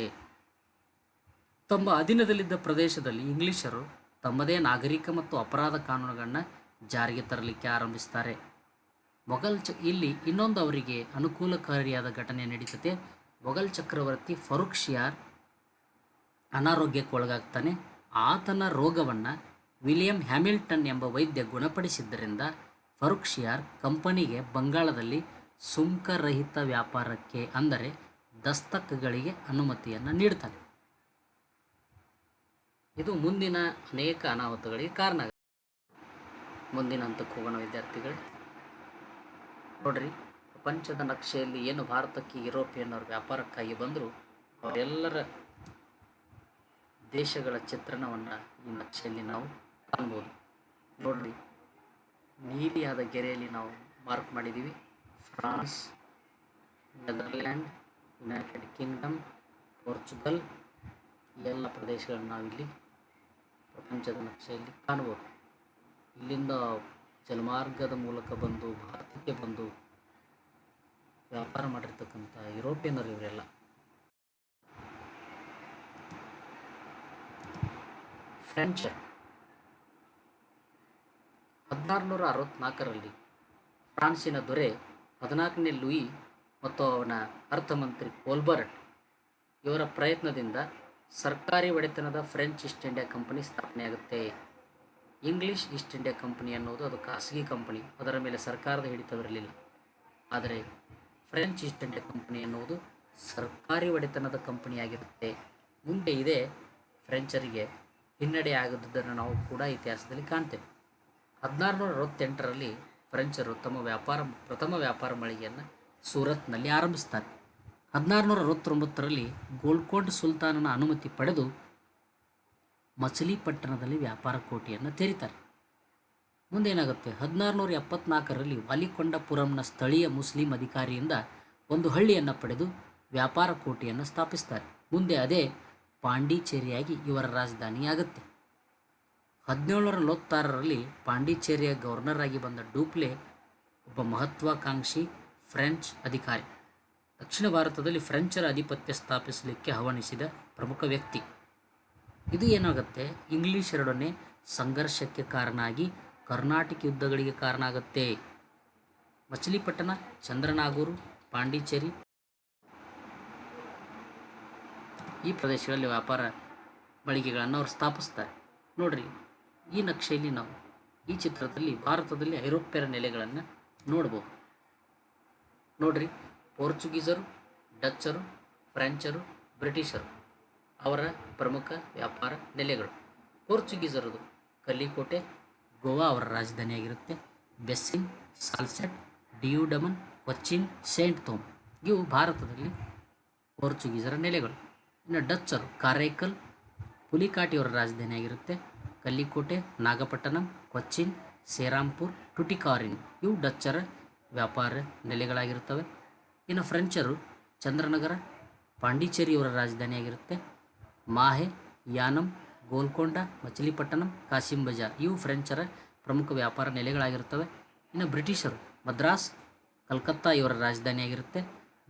ತಮ್ಮ ಅಧೀನದಲ್ಲಿದ್ದ ಪ್ರದೇಶದಲ್ಲಿ ಇಂಗ್ಲಿಷರು ತಮ್ಮದೇ ನಾಗರಿಕ ಮತ್ತು ಅಪರಾಧ ಕಾನೂನುಗಳನ್ನು ಜಾರಿಗೆ ತರಲಿಕ್ಕೆ ಆರಂಭಿಸ್ತಾರೆ. ಇಲ್ಲಿ ಇನ್ನೊಂದು ಅವರಿಗೆ ಅನುಕೂಲಕಾರಿಯಾದ ಘಟನೆ ನಡೀತದೆ. ಮೊಘಲ್ ಚಕ್ರವರ್ತಿ ಫರೂಕ್ ಶಿಯಾರ್ ಅನಾರೋಗ್ಯಕ್ಕೆ ಒಳಗಾಗ್ತಾನೆ. ಆತನ ರೋಗವನ್ನು ವಿಲಿಯಂ ಹ್ಯಾಮಿಲ್ಟನ್ ಎಂಬ ವೈದ್ಯ ಗುಣಪಡಿಸಿದ್ದರಿಂದ ಫರೂಕ್ ಶಿಯಾರ್ ಕಂಪನಿಗೆ ಬಂಗಾಳದಲ್ಲಿ ಸುಂಕರಹಿತ ವ್ಯಾಪಾರಕ್ಕೆ, ಅಂದರೆ ದಸ್ತಕ್ಗಳಿಗೆ ಅನುಮತಿಯನ್ನು ನೀಡ್ತಾನೆ. ಇದು ಮುಂದಿನ ಅನೇಕ ಅನಾಹುತಗಳಿಗೆ ಕಾರಣ. ಮುಂದಿನ ಹಂತಕ್ಕೆ ಹೋಗೋಣ ವಿದ್ಯಾರ್ಥಿಗಳೇ. ನೋಡ್ರಿ, ಪ್ರಪಂಚದ ನಕ್ಷೆಯಲ್ಲಿ ಏನು ಭಾರತಕ್ಕೆ ಯುರೋಪಿಯನ್ನರು ವ್ಯಾಪಾರಕ್ಕಾಗಿ ಬಂದರು, ಅವರೆಲ್ಲರ ದೇಶಗಳ ಚಿತ್ರಣವನ್ನು ಈ ನಕ್ಷೆಯಲ್ಲಿ ನಾವು ಕಾಣ್ಬೋದು. ನೋಡ್ರಿ, ನೀಲಿಯಾದ ಗೆರೆಯಲ್ಲಿ ನಾವು ಮಾರ್ಕ್ ಮಾಡಿದ್ದೀವಿ France, Netherland, United Kingdom, Portugal ಈ ಎಲ್ಲ ಪ್ರದೇಶಗಳನ್ನು ನಾವಿಲ್ಲಿ ಪ್ರಪಂಚದ ನಕ್ಷೆಯಲ್ಲಿ ಕಾಣಬಹುದು. ಇಲ್ಲಿಂದ ಜಲಮಾರ್ಗದ ಮೂಲಕ ಬಂದು ಭಾರತಕ್ಕೆ ಬಂದು ವ್ಯಾಪಾರ ಮಾಡಿರ್ತಕ್ಕಂಥ ಯುರೋಪಿಯನ್ನರು ಇವರೆಲ್ಲ. ಫ್ರೆಂಚ್ 1664ರಲ್ಲಿ ಫ್ರಾನ್ಸಿನ ದೊರೆ 14ನೇ ಲೂಯಿ ಮತ್ತು ಅವನ ಅರ್ಥಮಂತ್ರಿ ಕೋಲ್ಬರ್ಟ್ ಇವರ ಪ್ರಯತ್ನದಿಂದ ಸರ್ಕಾರಿ ಒಡೆತನದ ಫ್ರೆಂಚ್ ಈಸ್ಟ್ ಇಂಡಿಯಾ ಕಂಪನಿ ಸ್ಥಾಪನೆಯಾಗುತ್ತೆ. ಇಂಗ್ಲಿಷ್ ಈಸ್ಟ್ ಇಂಡಿಯಾ ಕಂಪನಿ ಅನ್ನೋದು ಅದು ಖಾಸಗಿ ಕಂಪನಿ, ಅದರ ಮೇಲೆ ಸರ್ಕಾರದ ಹಿಡಿತವಿರಲಿಲ್ಲ. ಆದರೆ ಫ್ರೆಂಚ್ ಈಸ್ಟ್ ಇಂಡಿಯಾ ಕಂಪನಿ ಎನ್ನುವುದು ಸರ್ಕಾರಿ ಒಡೆತನದ ಕಂಪನಿಯಾಗಿರುತ್ತೆ. ಮುಂದೆ ಇದೇ ಫ್ರೆಂಚರಿಗೆ ಹಿನ್ನಡೆ ಆಗುವುದನ್ನು ನಾವು ಕೂಡ ಇತಿಹಾಸದಲ್ಲಿ ಕಾಣ್ತೇವೆ. 1668ರಲ್ಲಿ ಫ್ರೆಂಚರು ತಮ್ಮ ಪ್ರಥಮ ವ್ಯಾಪಾರ ಮಳಿಗೆಯನ್ನು ಸೂರತ್ನಲ್ಲಿ ಆರಂಭಿಸ್ತಾರೆ. 1669ರಲ್ಲಿ ಗೋಲ್ಕೊಂಡ್ ಸುಲ್ತಾನನ ಅನುಮತಿ ಪಡೆದು ಮಚಲಿಪಟ್ಟಣದಲ್ಲಿ ವ್ಯಾಪಾರ ಕೋಟೆಯನ್ನು ತೆರೀತಾರೆ. ಮುಂದೆ ಏನಾಗುತ್ತೆ, 1674ರಲ್ಲಿ ವಾಲಿಕೊಂಡಪುರಂನ ಸ್ಥಳೀಯ ಮುಸ್ಲಿಂ ಅಧಿಕಾರಿಯಿಂದ ಒಂದು ಹಳ್ಳಿಯನ್ನು ಪಡೆದು ವ್ಯಾಪಾರ ಕೋಟೆಯನ್ನು ಸ್ಥಾಪಿಸ್ತಾರೆ. ಮುಂದೆ ಅದೇ ಪಾಂಡಿಚೇರಿಯಾಗಿ ಇವರ ರಾಜಧಾನಿಯಾಗುತ್ತೆ. 1746ರಲ್ಲಿ ಪಾಂಡಿಚೇರಿಯ ಗವರ್ನರ್ ಆಗಿ ಬಂದ ಡೂಪ್ಲೆ ಒಬ್ಬ ಮಹತ್ವಾಕಾಂಕ್ಷಿ ಫ್ರೆಂಚ್ ಅಧಿಕಾರಿ. ದಕ್ಷಿಣ ಭಾರತದಲ್ಲಿ ಫ್ರೆಂಚರ ಆಧಿಪತ್ಯ ಸ್ಥಾಪಿಸಲಿಕ್ಕೆ ಆಹ್ವಾನಿಸಿದ ಪ್ರಮುಖ ವ್ಯಕ್ತಿ. ಇದು ಏನಾಗುತ್ತೆ, ಇಂಗ್ಲಿಷರೊಡನೆ ಸಂಘರ್ಷಕ್ಕೆ ಕಾರಣ ಆಗಿ ಕರ್ನಾಟಕ ಯುದ್ಧಗಳಿಗೆ ಕಾರಣ ಆಗುತ್ತೆ. ಮಚಲಿಪಟ್ಟಣ, ಚಂದ್ರನಾಗೂರು, ಪಾಂಡಿಚೇರಿ ಈ ಪ್ರದೇಶಗಳಲ್ಲಿ ವ್ಯಾಪಾರ ಮಳಿಗೆಗಳನ್ನು ಅವರು ಸ್ಥಾಪಿಸ್ತಾರೆ. ನೋಡ್ರಿ, ಈ ನಕ್ಷೆಯಲ್ಲಿ ನಾವು ಈ ಚಿತ್ರದಲ್ಲಿ ಭಾರತದಲ್ಲಿ ಐರೋಪ್ಯರ ನೆಲೆಗಳನ್ನು ನೋಡ್ಬೋದು. ನೋಡ್ರಿ, ಪೋರ್ಚುಗೀಸರು, ಡಚ್ಚರು, ಫ್ರೆಂಚರು, ಬ್ರಿಟಿಷರು ಅವರ ಪ್ರಮುಖ ವ್ಯಾಪಾರ ನೆಲೆಗಳು. ಪೋರ್ಚುಗೀಸರದು ಕಲ್ಲಿಕೋಟೆ, ಗೋವಾ ಅವರ ರಾಜಧಾನಿಯಾಗಿರುತ್ತೆ. ಬೆಸ್ಸಿನ್, ಸಾಲ್ಸೆಟ್, ಡಿಯುಡಮನ್, ಕೊಚ್ಚಿನ್, ಸೇಂಟ್ ಥೋಮ್ ಇವು ಭಾರತದಲ್ಲಿ ಪೋರ್ಚುಗೀಸರ ನೆಲೆಗಳು. ಇನ್ನು ಡಚ್ಚರು ಕಾರೈಕಲ್, ಪುಲಿಕಾಟಿಯವರ ರಾಜಧಾನಿಯಾಗಿರುತ್ತೆ. ಕಲ್ಲಿಕೋಟೆ, ನಾಗಪಟ್ಟಣಂ, ಕೊಚ್ಚಿನ್, ಸೇರಾಂಪುರ್, ಟುಟಿಕಾರಿನ್ ಇವು ಡಚ್ಚರ ವ್ಯಾಪಾರ ನೆಲೆಗಳಾಗಿರುತ್ತವೆ. ಇನ್ನು ಫ್ರೆಂಚರು ಚಂದ್ರನಗರ, ಪಾಂಡಿಚೇರಿಯವರ ರಾಜಧಾನಿಯಾಗಿರುತ್ತೆ. ಮಾಹೆ, ಯಾನಂ, ಗೋಲ್ಕೊಂಡ, ಮಚಲಿಪಟ್ಟಣಂ, ಕಾಸಿಂ ಬಜಾರ್ ಇವು ಫ್ರೆಂಚರ ಪ್ರಮುಖ ವ್ಯಾಪಾರ ನೆಲೆಗಳಾಗಿರುತ್ತವೆ. ಇನ್ನು ಬ್ರಿಟಿಷರು ಮದ್ರಾಸ್, ಕಲ್ಕತ್ತಾ ಇವರ ರಾಜಧಾನಿಯಾಗಿರುತ್ತೆ.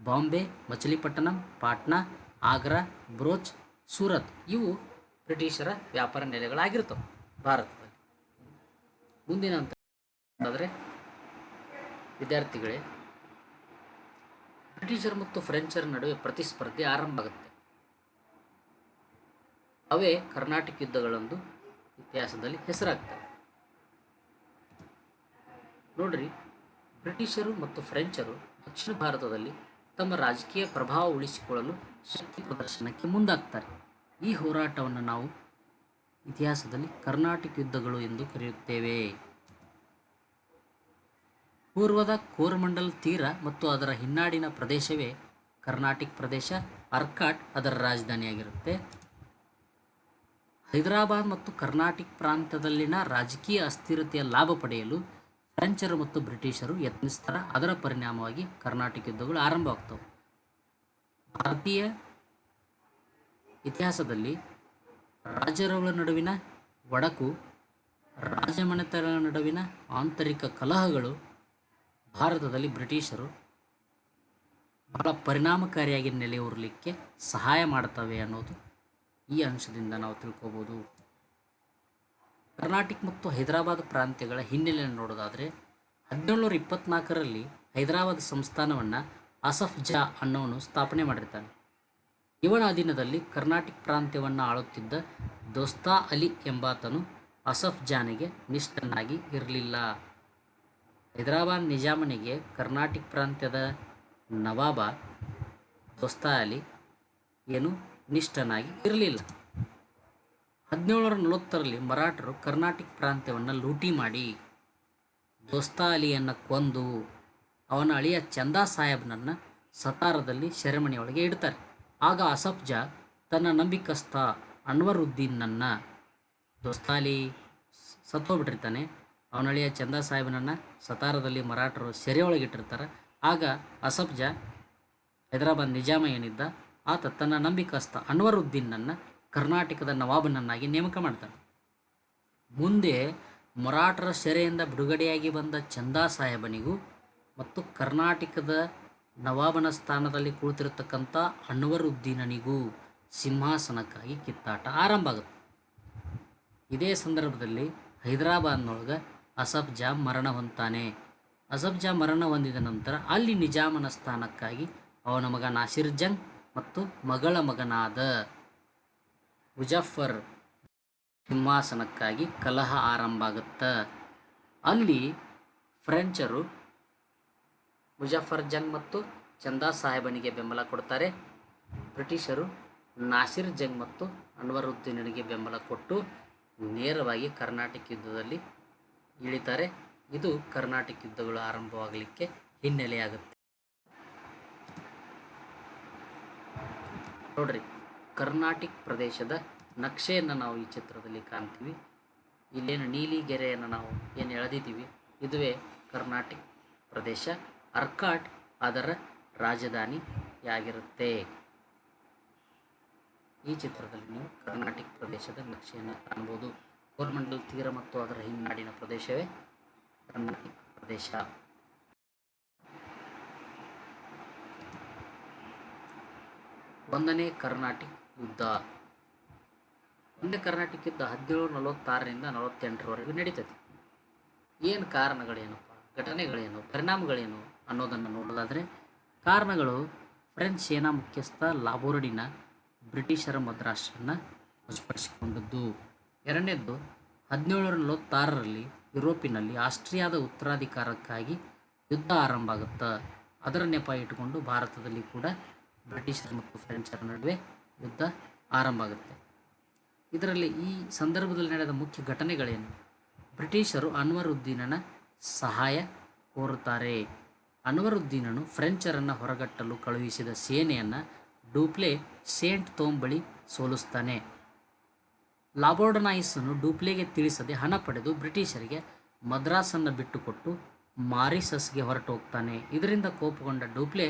ಬಾಂಬೆ, ಮಚಲಿಪಟ್ಟಣಂ, ಪಾಟ್ನಾ, ಆಗ್ರಾ, ಬ್ರೋಚ್, ಸೂರತ್ ಇವು ಬ್ರಿಟಿಷರ ವ್ಯಾಪಾರ ನೆಲೆಗಳಾಗಿರ್ತವೆ ಭಾರತದಲ್ಲಿ. ಮುಂದಿನ ಅಂತಂದರೆ ವಿದ್ಯಾರ್ಥಿಗಳೇ, ಬ್ರಿಟಿಷರು ಮತ್ತು ಫ್ರೆಂಚರ ನಡುವೆ ಪ್ರತಿಸ್ಪರ್ಧೆ ಆರಂಭ ಆಗುತ್ತೆ. ಅವೇ ಕರ್ನಾಟಕ ಯುದ್ಧಗಳೊಂದು ಇತಿಹಾಸದಲ್ಲಿ ಹೆಸರಾಗ್ತವೆ. ನೋಡ್ರಿ, ಬ್ರಿಟಿಷರು ಮತ್ತು ಫ್ರೆಂಚರು ದಕ್ಷಿಣ ಭಾರತದಲ್ಲಿ ತಮ್ಮ ರಾಜಕೀಯ ಪ್ರಭಾವ ಉಳಿಸಿಕೊಳ್ಳಲು ಶಕ್ತಿ ಪ್ರದರ್ಶನಕ್ಕೆ ಮುಂದಾಗ್ತಾರೆ. ಈ ಹೋರಾಟವನ್ನು ನಾವು ಇತಿಹಾಸದಲ್ಲಿ ಕರ್ನಾಟಕ ಯುದ್ಧಗಳು ಎಂದು ಕರೆಯುತ್ತೇವೆ. ಪೂರ್ವದ ಕೋರಮಂಡಲ್ ತೀರ ಮತ್ತು ಅದರ ಹಿನ್ನಾಡಿನ ಪ್ರದೇಶವೇ ಕರ್ನಾಟಕ ಪ್ರದೇಶ. ಅರ್ಕಾಟ್ ಅದರ ರಾಜಧಾನಿಯಾಗಿರುತ್ತೆ. ಹೈದರಾಬಾದ್ ಮತ್ತು ಕರ್ನಾಟಕ ಪ್ರಾಂತ್ಯದಲ್ಲಿನ ರಾಜಕೀಯ ಅಸ್ಥಿರತೆಯ ಲಾಭ ಪಡೆಯಲು ಫ್ರೆಂಚರು ಮತ್ತು ಬ್ರಿಟಿಷರು ಯತ್ನಿಸ್ತಾರೆ. ಅದರ ಪರಿಣಾಮವಾಗಿ ಕರ್ನಾಟಕ ಯುದ್ಧಗಳು ಆರಂಭವಾಗ್ತವೆ. ಭಾರತೀಯ ಇತಿಹಾಸದಲ್ಲಿ ರಾಜರುಗಳ ನಡುವಿನ ಒಡಕು, ರಾಜಮನೆತನಗಳ ನಡುವಿನ ಆಂತರಿಕ ಕಲಹಗಳು ಭಾರತದಲ್ಲಿ ಬ್ರಿಟಿಷರು ಬಹಳ ಪರಿಣಾಮಕಾರಿಯಾಗಿ ನೆಲೆಯೂರಲಿಕ್ಕೆ ಸಹಾಯ ಮಾಡ್ತವೆ ಅನ್ನೋದು ಈ ಅಂಶದಿಂದ ನಾವು ತಿಳ್ಕೊಬೋದು. ಕರ್ನಾಟಕ ಮತ್ತು ಹೈದರಾಬಾದ್ ಪ್ರಾಂತ್ಯಗಳ ಹಿನ್ನೆಲೆಯನ್ನು ನೋಡೋದಾದರೆ 1724ರಲ್ಲಿ ಹೈದರಾಬಾದ್ ಸಂಸ್ಥಾನವನ್ನು ಅಸಫ್ ಜಾ ಅನ್ನೋನು ಸ್ಥಾಪನೆ ಮಾಡಿರ್ತಾನೆ. ಇವನ ಅಧೀನದಲ್ಲಿ ಕರ್ನಾಟಕ ಪ್ರಾಂತ್ಯವನ್ನು ಆಳುತ್ತಿದ್ದ ದೋಸ್ತಾ ಅಲಿ ಎಂಬಾತನು ಅಸಫ್ ಜಾನಿಗೆ ನಿಷ್ಠನಾಗಿ ಇರಲಿಲ್ಲ. ಹೈದರಾಬಾದ್ ನಿಜಾಮನಿಗೆ ಕರ್ನಾಟಕ ಪ್ರಾಂತ್ಯದ ನವಾಬ ದೋಸ್ತಾ ಅಲಿ ಏನು ನಿಷ್ಠನಾಗಿ ಇರಲಿಲ್ಲ. 1740ರಲ್ಲಿ ಮರಾಠರು ಕರ್ನಾಟಕ ಪ್ರಾಂತ್ಯವನ್ನು ಲೂಟಿ ಮಾಡಿ ದೋಸ್ತಾ ಅಲಿಯನ್ನು ಕೊಂದು ಅವನ ಅಳಿಯ ಚಂದಾ ಸಾಹೇಬ್ನನ್ನು ಸತಾರದಲ್ಲಿ ಸೆರೆಮನೆಯೊಳಗೆ ಇಡ್ತಾರೆ. ಆಗ ಅಸಫ್ ಜಾ ತನ್ನ ನಂಬಿಕಸ್ಥ ಅನ್ವರುದ್ದೀನನ್ನು, ದೋಸ್ತಾ ಅಲಿ ಸತ್ತೋಗ್ಬಿಟ್ಟಿರ್ತಾನೆ, ಅವನ ಅಳಿಯ ಚಂದಾ ಸಾಹೇಬನನ್ನು ಸತಾರದಲ್ಲಿ ಮರಾಠರು ಸೆರೆಯೊಳಗಿಟ್ಟಿರ್ತಾರೆ. ಆಗ ಅಸಫ್ ಜಾ ಹೈದರಾಬಾದ್ ನಿಜಾಮ ಏನಿದ್ದ ಆತ ತನ್ನ ನಂಬಿಕಸ್ಥ ಅನ್ವರುದ್ದೀನನ್ನು ಕರ್ನಾಟಕದ ನವಾಬನನ್ನಾಗಿ ನೇಮಕ ಮಾಡ್ತಾನೆ. ಮುಂದೆ ಮರಾಠರ ಸೆರೆಯಿಂದ ಬಿಡುಗಡೆಯಾಗಿ ಬಂದ ಚಂದಾ ಸಾಹೇಬನಿಗೂ ಮತ್ತು ಕರ್ನಾಟಕದ ನವಾಬನ ಸ್ಥಾನದಲ್ಲಿ ಕುಳಿತಿರತಕ್ಕಂಥ ಅನ್ವರುದ್ದೀನನಿಗೂ ಸಿಂಹಾಸನಕ್ಕಾಗಿ ಕಿತ್ತಾಟ ಆರಂಭ ಆಗುತ್ತೆ. ಇದೇ ಸಂದರ್ಭದಲ್ಲಿ ಹೈದರಾಬಾದ್ನೊಳಗೆ ಅಸಫ್ ಜಾ ಮರಣ ಹೊಂತಾನೆ. ಅಸಫ್ ಜಾ ಮರಣ ಹೊಂದಿದ ನಂತರ ಅಲ್ಲಿ ನಿಜಾಮನ ಸ್ಥಾನಕ್ಕಾಗಿ ಅವನ ಮಗ ನಾಸಿರ್ ಜಂಗ್ ಮತ್ತು ಮಗಳ ಮಗನಾದ ಮುಜಫರ್ ಸಿಂಹಾಸನಕ್ಕಾಗಿ ಕಲಹ ಆರಂಭ ಆಗುತ್ತೆ. ಅಲ್ಲಿ ಫ್ರೆಂಚರು ಮುಜಫರ್ ಜಂಗ್ ಮತ್ತು ಚಂದಾ ಸಾಹೇಬನಿಗೆ ಬೆಂಬಲ ಕೊಡ್ತಾರೆ. ಬ್ರಿಟಿಷರು ನಾಸಿರ್ ಜಂಗ್ ಮತ್ತು ಅನ್ವರುದ್ದೀನನಿಗೆ ಬೆಂಬಲ ಕೊಟ್ಟು ನೇರವಾಗಿ ಕರ್ನಾಟಕ ಯುದ್ಧದಲ್ಲಿ ಇಳಿತಾರೆ. ಇದು ಕರ್ನಾಟಕ ಯುದ್ಧಗಳು ಆರಂಭವಾಗಲಿಕ್ಕೆ ಹಿನ್ನೆಲೆಯಾಗುತ್ತೆ. ನೋಡ್ರಿ, ಕರ್ನಾಟಕ ಪ್ರದೇಶದ ನಕ್ಷೆಯನ್ನು ನಾವು ಈ ಚಿತ್ರದಲ್ಲಿ ಕಾಣ್ತೀವಿ. ಇಲ್ಲೇನು ನೀಲಿಗೆರೆಯನ್ನು ನಾವು ಏನು ಎಳೆದಿದ್ದೀವಿ, ಇದುವೇ ಕರ್ನಾಟಕ ಪ್ರದೇಶ. ಅರ್ಕಾಟ್ ಅದರ ರಾಜಧಾನಿಯಾಗಿರುತ್ತೆ. ಈ ಚಿತ್ರದಲ್ಲಿ ನೀವು ಕರ್ನಾಟಕ ಪ್ರದೇಶದ ನಕ್ಷೆಯನ್ನು ಕಾಣಬಹುದು. ಕೋರಮಂಡಲ್ ತೀರ ಮತ್ತು ಅದರ ಹಿನ್ನಡಿನ ಪ್ರದೇಶವೇ ಕರ್ನಾಟಕ ಪ್ರದೇಶ. ಒಂದನೇ ಕರ್ನಾಟಕ ಯುದ್ಧ. ಒಂದನೇ ಕರ್ನಾಟಕ ಯುದ್ಧ 1746ರಿಂದ 48ರವರೆಗೂ ನಡೀತದೆ. ಏನು ಕಾರಣಗಳೇನಪ್ಪ, ಘಟನೆಗಳೇನು, ಪರಿಣಾಮಗಳೇನು ಅನ್ನೋದನ್ನು ನೋಡೋದಾದರೆ, ಕಾರಣಗಳು ಫ್ರೆಂಚ್ ಸೇನಾ ಮುಖ್ಯಸ್ಥ ಲಾಬೋರ್ಡಿನ ಬ್ರಿಟಿಷರ ಮದ್ರಾಸನ್ನು ವಶಪಡಿಸಿಕೊಂಡದ್ದು. ಎರಡನೇದ್ದು, 1746ರಲ್ಲಿ ಯುರೋಪಿನಲ್ಲಿ ಆಸ್ಟ್ರಿಯಾದ ಉತ್ತರಾಧಿಕಾರಕ್ಕಾಗಿ ಯುದ್ಧ ಆರಂಭ ಆಗುತ್ತೆ. ಅದರ ನೆಪ ಇಟ್ಟುಕೊಂಡು ಭಾರತದಲ್ಲಿ ಕೂಡ ಬ್ರಿಟಿಷರು ಮತ್ತು ಫ್ರೆಂಚರ ನಡುವೆ ಯುದ್ಧ ಆರಂಭ ಆಗುತ್ತೆ. ಇದರಲ್ಲಿ ಈ ಸಂದರ್ಭದಲ್ಲಿ ನಡೆದ ಮುಖ್ಯ ಘಟನೆಗಳೇನು? ಬ್ರಿಟಿಷರು ಅನ್ವರುದ್ದೀನನ ಸಹಾಯ ಕೋರುತ್ತಾರೆ. ಅನ್ವರುದ್ದೀನನು ಫ್ರೆಂಚರನ್ನು ಹೊರಗಟ್ಟಲು ಕಳುಹಿಸಿದ ಸೇನೆಯನ್ನು ಡೂಪ್ಲೆ ಸೇಂಟ್ ತೋಮ್ ಬಳಿ ಸೋಲಿಸ್ತಾನೆ. ಲಾಬೋರ್ಡನಾಯಿಸನು ಡೂಪ್ಲೆಗೆ ತಿಳಿಸದೆ ಹಣ ಪಡೆದು ಬ್ರಿಟಿಷರಿಗೆ ಮದ್ರಾಸನ್ನು ಬಿಟ್ಟುಕೊಟ್ಟು ಮಾರಿಸಸ್ಗೆ ಹೊರಟು ಹೋಗ್ತಾನೆ. ಇದರಿಂದ ಕೋಪಗೊಂಡ ಡೂಪ್ಲೆ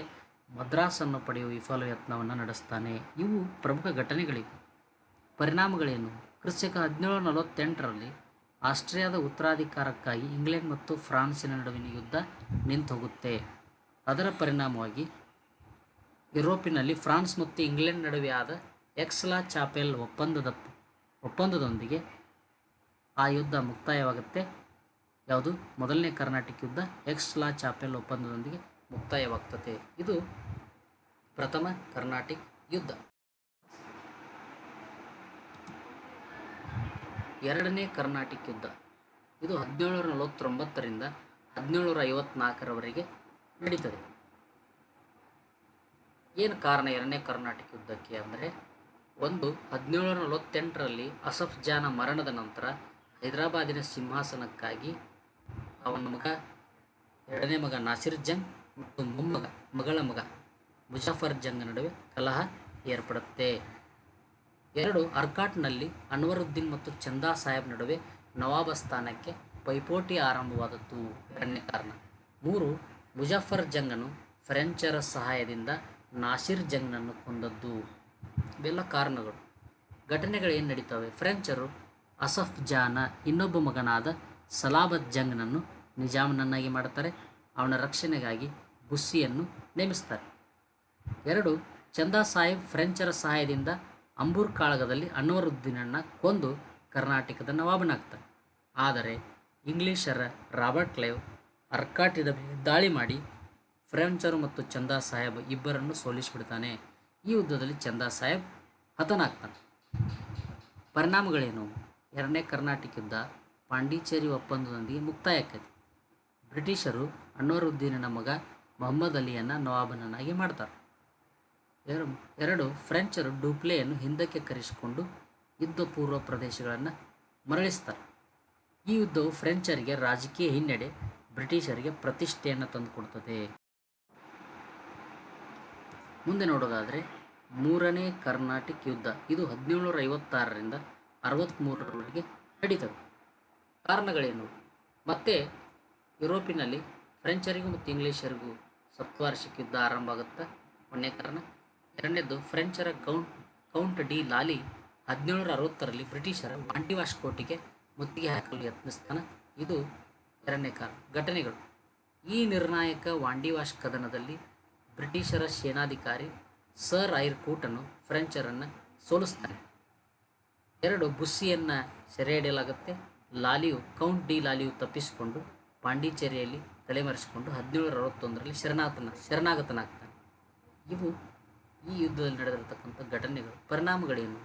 ಮದ್ರಾಸನ್ನು ಪಡೆಯುವ ವಿಫಲ ಯತ್ನವನ್ನು ನಡೆಸ್ತಾನೆ. ಇವು ಪ್ರಮುಖ ಘಟನೆಗಳಿವೆ. ಪರಿಣಾಮಗಳೇನು? ಕ್ರಿಸ್ತಕ 1748ರಲ್ಲಿ ಆಸ್ಟ್ರಿಯಾದ ಉತ್ತರಾಧಿಕಾರಕ್ಕಾಗಿ ಇಂಗ್ಲೆಂಡ್ ಮತ್ತು ಫ್ರಾನ್ಸಿನ ನಡುವಿನ ಯುದ್ಧ ನಿಂತುಹೋಗುತ್ತೆ. ಅದರ ಪರಿಣಾಮವಾಗಿ ಯುರೋಪಿನಲ್ಲಿ ಫ್ರಾನ್ಸ್ ಮತ್ತು ಇಂಗ್ಲೆಂಡ್ ನಡುವೆ ಆದ ಎಕ್ಸ್-ಲಾ ಚಾಪೆಲ್ ಒಪ್ಪಂದದೊಂದಿಗೆ ಆ ಯುದ್ಧ ಮುಕ್ತಾಯವಾಗುತ್ತೆ. ಯಾವುದು? ಮೊದಲನೇ ಕರ್ನಾಟಕ ಯುದ್ಧ ಎಕ್ಸ್-ಲಾ ಚಾಪೆಲ್ ಒಪ್ಪಂದದೊಂದಿಗೆ ಮುಕ್ತಾಯವಾಗ್ತದೆ. ಇದು ಪ್ರಥಮ ಕರ್ನಾಟಕ ಯುದ್ಧ. ಎರಡನೇ ಕರ್ನಾಟಕ ಯುದ್ಧ ಇದು 1749ರಿಂದ 1754ರವರೆಗೆ ನಡೀತದೆ. ಏನು ಕಾರಣ ಎರಡನೇ ಕರ್ನಾಟಕ ಯುದ್ಧಕ್ಕೆ ಅಂದರೆ, ಒಂದು, 1748ರಲ್ಲಿ ಅಸಫ್ ಜಾನ ಮರಣದ ನಂತರ ಹೈದರಾಬಾದಿನ ಸಿಂಹಾಸನಕ್ಕಾಗಿ ಅವನ ಮಗ ಎರಡನೇ ಮಗ ನಾಸಿರ್ ಜಂಗ್ ಮತ್ತು ಮಗಳ ಮಗ ಮುಜಫರ್ ಜಂಗ್ ನಡುವೆ ಕಲಹ ಏರ್ಪಡುತ್ತೆ. ಎರಡು, ಅರ್ಕಾಟ್ನಲ್ಲಿ ಅನ್ವರುದ್ದೀನ್ ಮತ್ತು ಚಂದಾ ಸಾಹೇಬ್ ನಡುವೆ ನವಾಬ ಸ್ಥಾನಕ್ಕೆ ಪೈಪೋಟಿ ಆರಂಭವಾದದ್ದು ಎರಡನೇ ಕಾರಣ. ಮೂರು, ಮುಜಫರ್ ಜಂಗನು ಫ್ರೆಂಚರ ಸಹಾಯದಿಂದ ನಾಸಿರ್ ಜಂಗ್ನನ್ನು ಕೊಂದದ್ದು. ಇವೆಲ್ಲ ಕಾರಣಗಳು. ಘಟನೆಗಳೇನು ನಡೀತವೆ? ಫ್ರೆಂಚರು ಅಸಫ್ ಜಾನ ಇನ್ನೊಬ್ಬ ಮಗನಾದ ಸಲಾಬತ್ ಜಂಗ್ನನ್ನು ನಿಜಾಮನನ್ನಾಗಿ ಮಾಡ್ತಾರೆ. ಅವನ ರಕ್ಷಣೆಗಾಗಿ ಬುಸ್ಸಿಯನ್ನು ನೇಮಿಸ್ತಾರೆ. ಎರಡು, ಚಂದಾ ಸಾಹೇಬ್ ಫ್ರೆಂಚರ ಸಹಾಯದಿಂದ ಅಂಬೂರ್ ಕಾಳಗದಲ್ಲಿ ಅನ್ವರುದ್ದೀನನ್ನು ಕೊಂದು ಕರ್ನಾಟಕದ ನವಾಬನಾಗ್ತಾನೆ. ಆದರೆ ಇಂಗ್ಲಿಷರ ರಾಬರ್ಟ್ ಕ್ಲೈವ್ ಅರ್ಕಾಟಿದ ಮೇಲೆ ದಾಳಿ ಮಾಡಿ ಫ್ರೆಂಚರು ಮತ್ತು ಚಂದಾ ಸಾಹೇಬ್ ಇಬ್ಬರನ್ನು ಸೋಲಿಸಿಬಿಡ್ತಾನೆ. ಈ ಯುದ್ಧದಲ್ಲಿ ಚಂದಾ ಸಾಹೇಬ್ ಹತನಾಗ್ತಾನೆ. ಪರಿಣಾಮಗಳೇನು? ಎರಡನೇ ಕರ್ನಾಟಕ ಯುದ್ಧ ಪಾಂಡಿಚೇರಿ ಒಪ್ಪಂದದೊಂದಿಗೆ ಮುಕ್ತಾಯ ಆಕ್ಕೈತಿ. ಬ್ರಿಟಿಷರು ಅನ್ವರುದ್ದೀನನ ಮಗ ಮೊಹಮ್ಮದ್ ಅಲಿಯನ್ನು ನವಾಬನನ್ನಾಗಿ ಮಾಡ್ತಾರೆ. ಎರಡು, ಫ್ರೆಂಚರು ಡೂಪ್ಲೆಯನ್ನು ಹಿಂದಕ್ಕೆ ಕರೆಸಿಕೊಂಡು ಯುದ್ಧ ಪೂರ್ವ ಪ್ರದೇಶಗಳನ್ನು ಮರಳಿಸ್ತಾರೆ. ಈ ಯುದ್ಧವು ಫ್ರೆಂಚರಿಗೆ ರಾಜಕೀಯ ಹಿನ್ನಡೆ, ಬ್ರಿಟಿಷರಿಗೆ ಪ್ರತಿಷ್ಠೆಯನ್ನು ತಂದುಕೊಡ್ತದೆ. ಮುಂದೆ ನೋಡೋದಾದರೆ ಮೂರನೇ ಕರ್ನಾಟಕ ಯುದ್ಧ ಇದು 1756ರಿಂದ 63ರವರೆಗೆ ನಡೀತದೆ. ಕಾರಣಗಳೇನು? ಮತ್ತೆ ಯುರೋಪಿನಲ್ಲಿ ಫ್ರೆಂಚರಿಗೂ ಮತ್ತು ಇಂಗ್ಲೀಷರಿಗೂ ಸಪ್ತವಾರ್ಷಿಕ ಯುದ್ಧ ಆರಂಭ ಆಗುತ್ತೆ. ಒಂದನೇ ಕಾರಣ. ಎರಡನೇದು ಫ್ರೆಂಚರ ಕೌಂಟ್ ಡಿ ಲಾಲಿ 1760ರಲ್ಲಿ ಬ್ರಿಟಿಷರ ವಾಂಡಿವಾಶ್ ಕೋಟೆಗೆ ಮುತ್ತಿಗೆ ಹಾಕಲು ಯತ್ನಿಸ್ತಾನೆ. ಇದು ಎರಡನೇ ಕಾರಣ. ಘಟನೆಗಳು. ಈ ನಿರ್ಣಾಯಕ ವಾಂಡಿವಾಶ್ ಕದನದಲ್ಲಿ ಬ್ರಿಟಿಷರ ಸೇನಾಧಿಕಾರಿ ಸರ್ ಐರ್ಕೂಟನು ಫ್ರೆಂಚರನ್ನು ಸೋಲಿಸ್ತಾನೆ. 2 ಬುಸ್ಸಿಯನ್ನು ಸೆರೆ ಹಿಡಿಯಲಾಗುತ್ತೆ. ಕೌಂಟ್ ಡಿ ಲಾಲಿಯು ತಪ್ಪಿಸಿಕೊಂಡು ಪಾಂಡಿಚೇರಿಯಲ್ಲಿ ತಲೆಮರೆಸಿಕೊಂಡು 1761ರಲ್ಲಿ ಶರಣಾಗತನಾಗ್ತಾನೆ. ಇವು ಈ ಯುದ್ಧದಲ್ಲಿ ನಡೆದಿರತಕ್ಕಂಥ ಘಟನೆಗಳು. ಪರಿಣಾಮಗಳೇನು?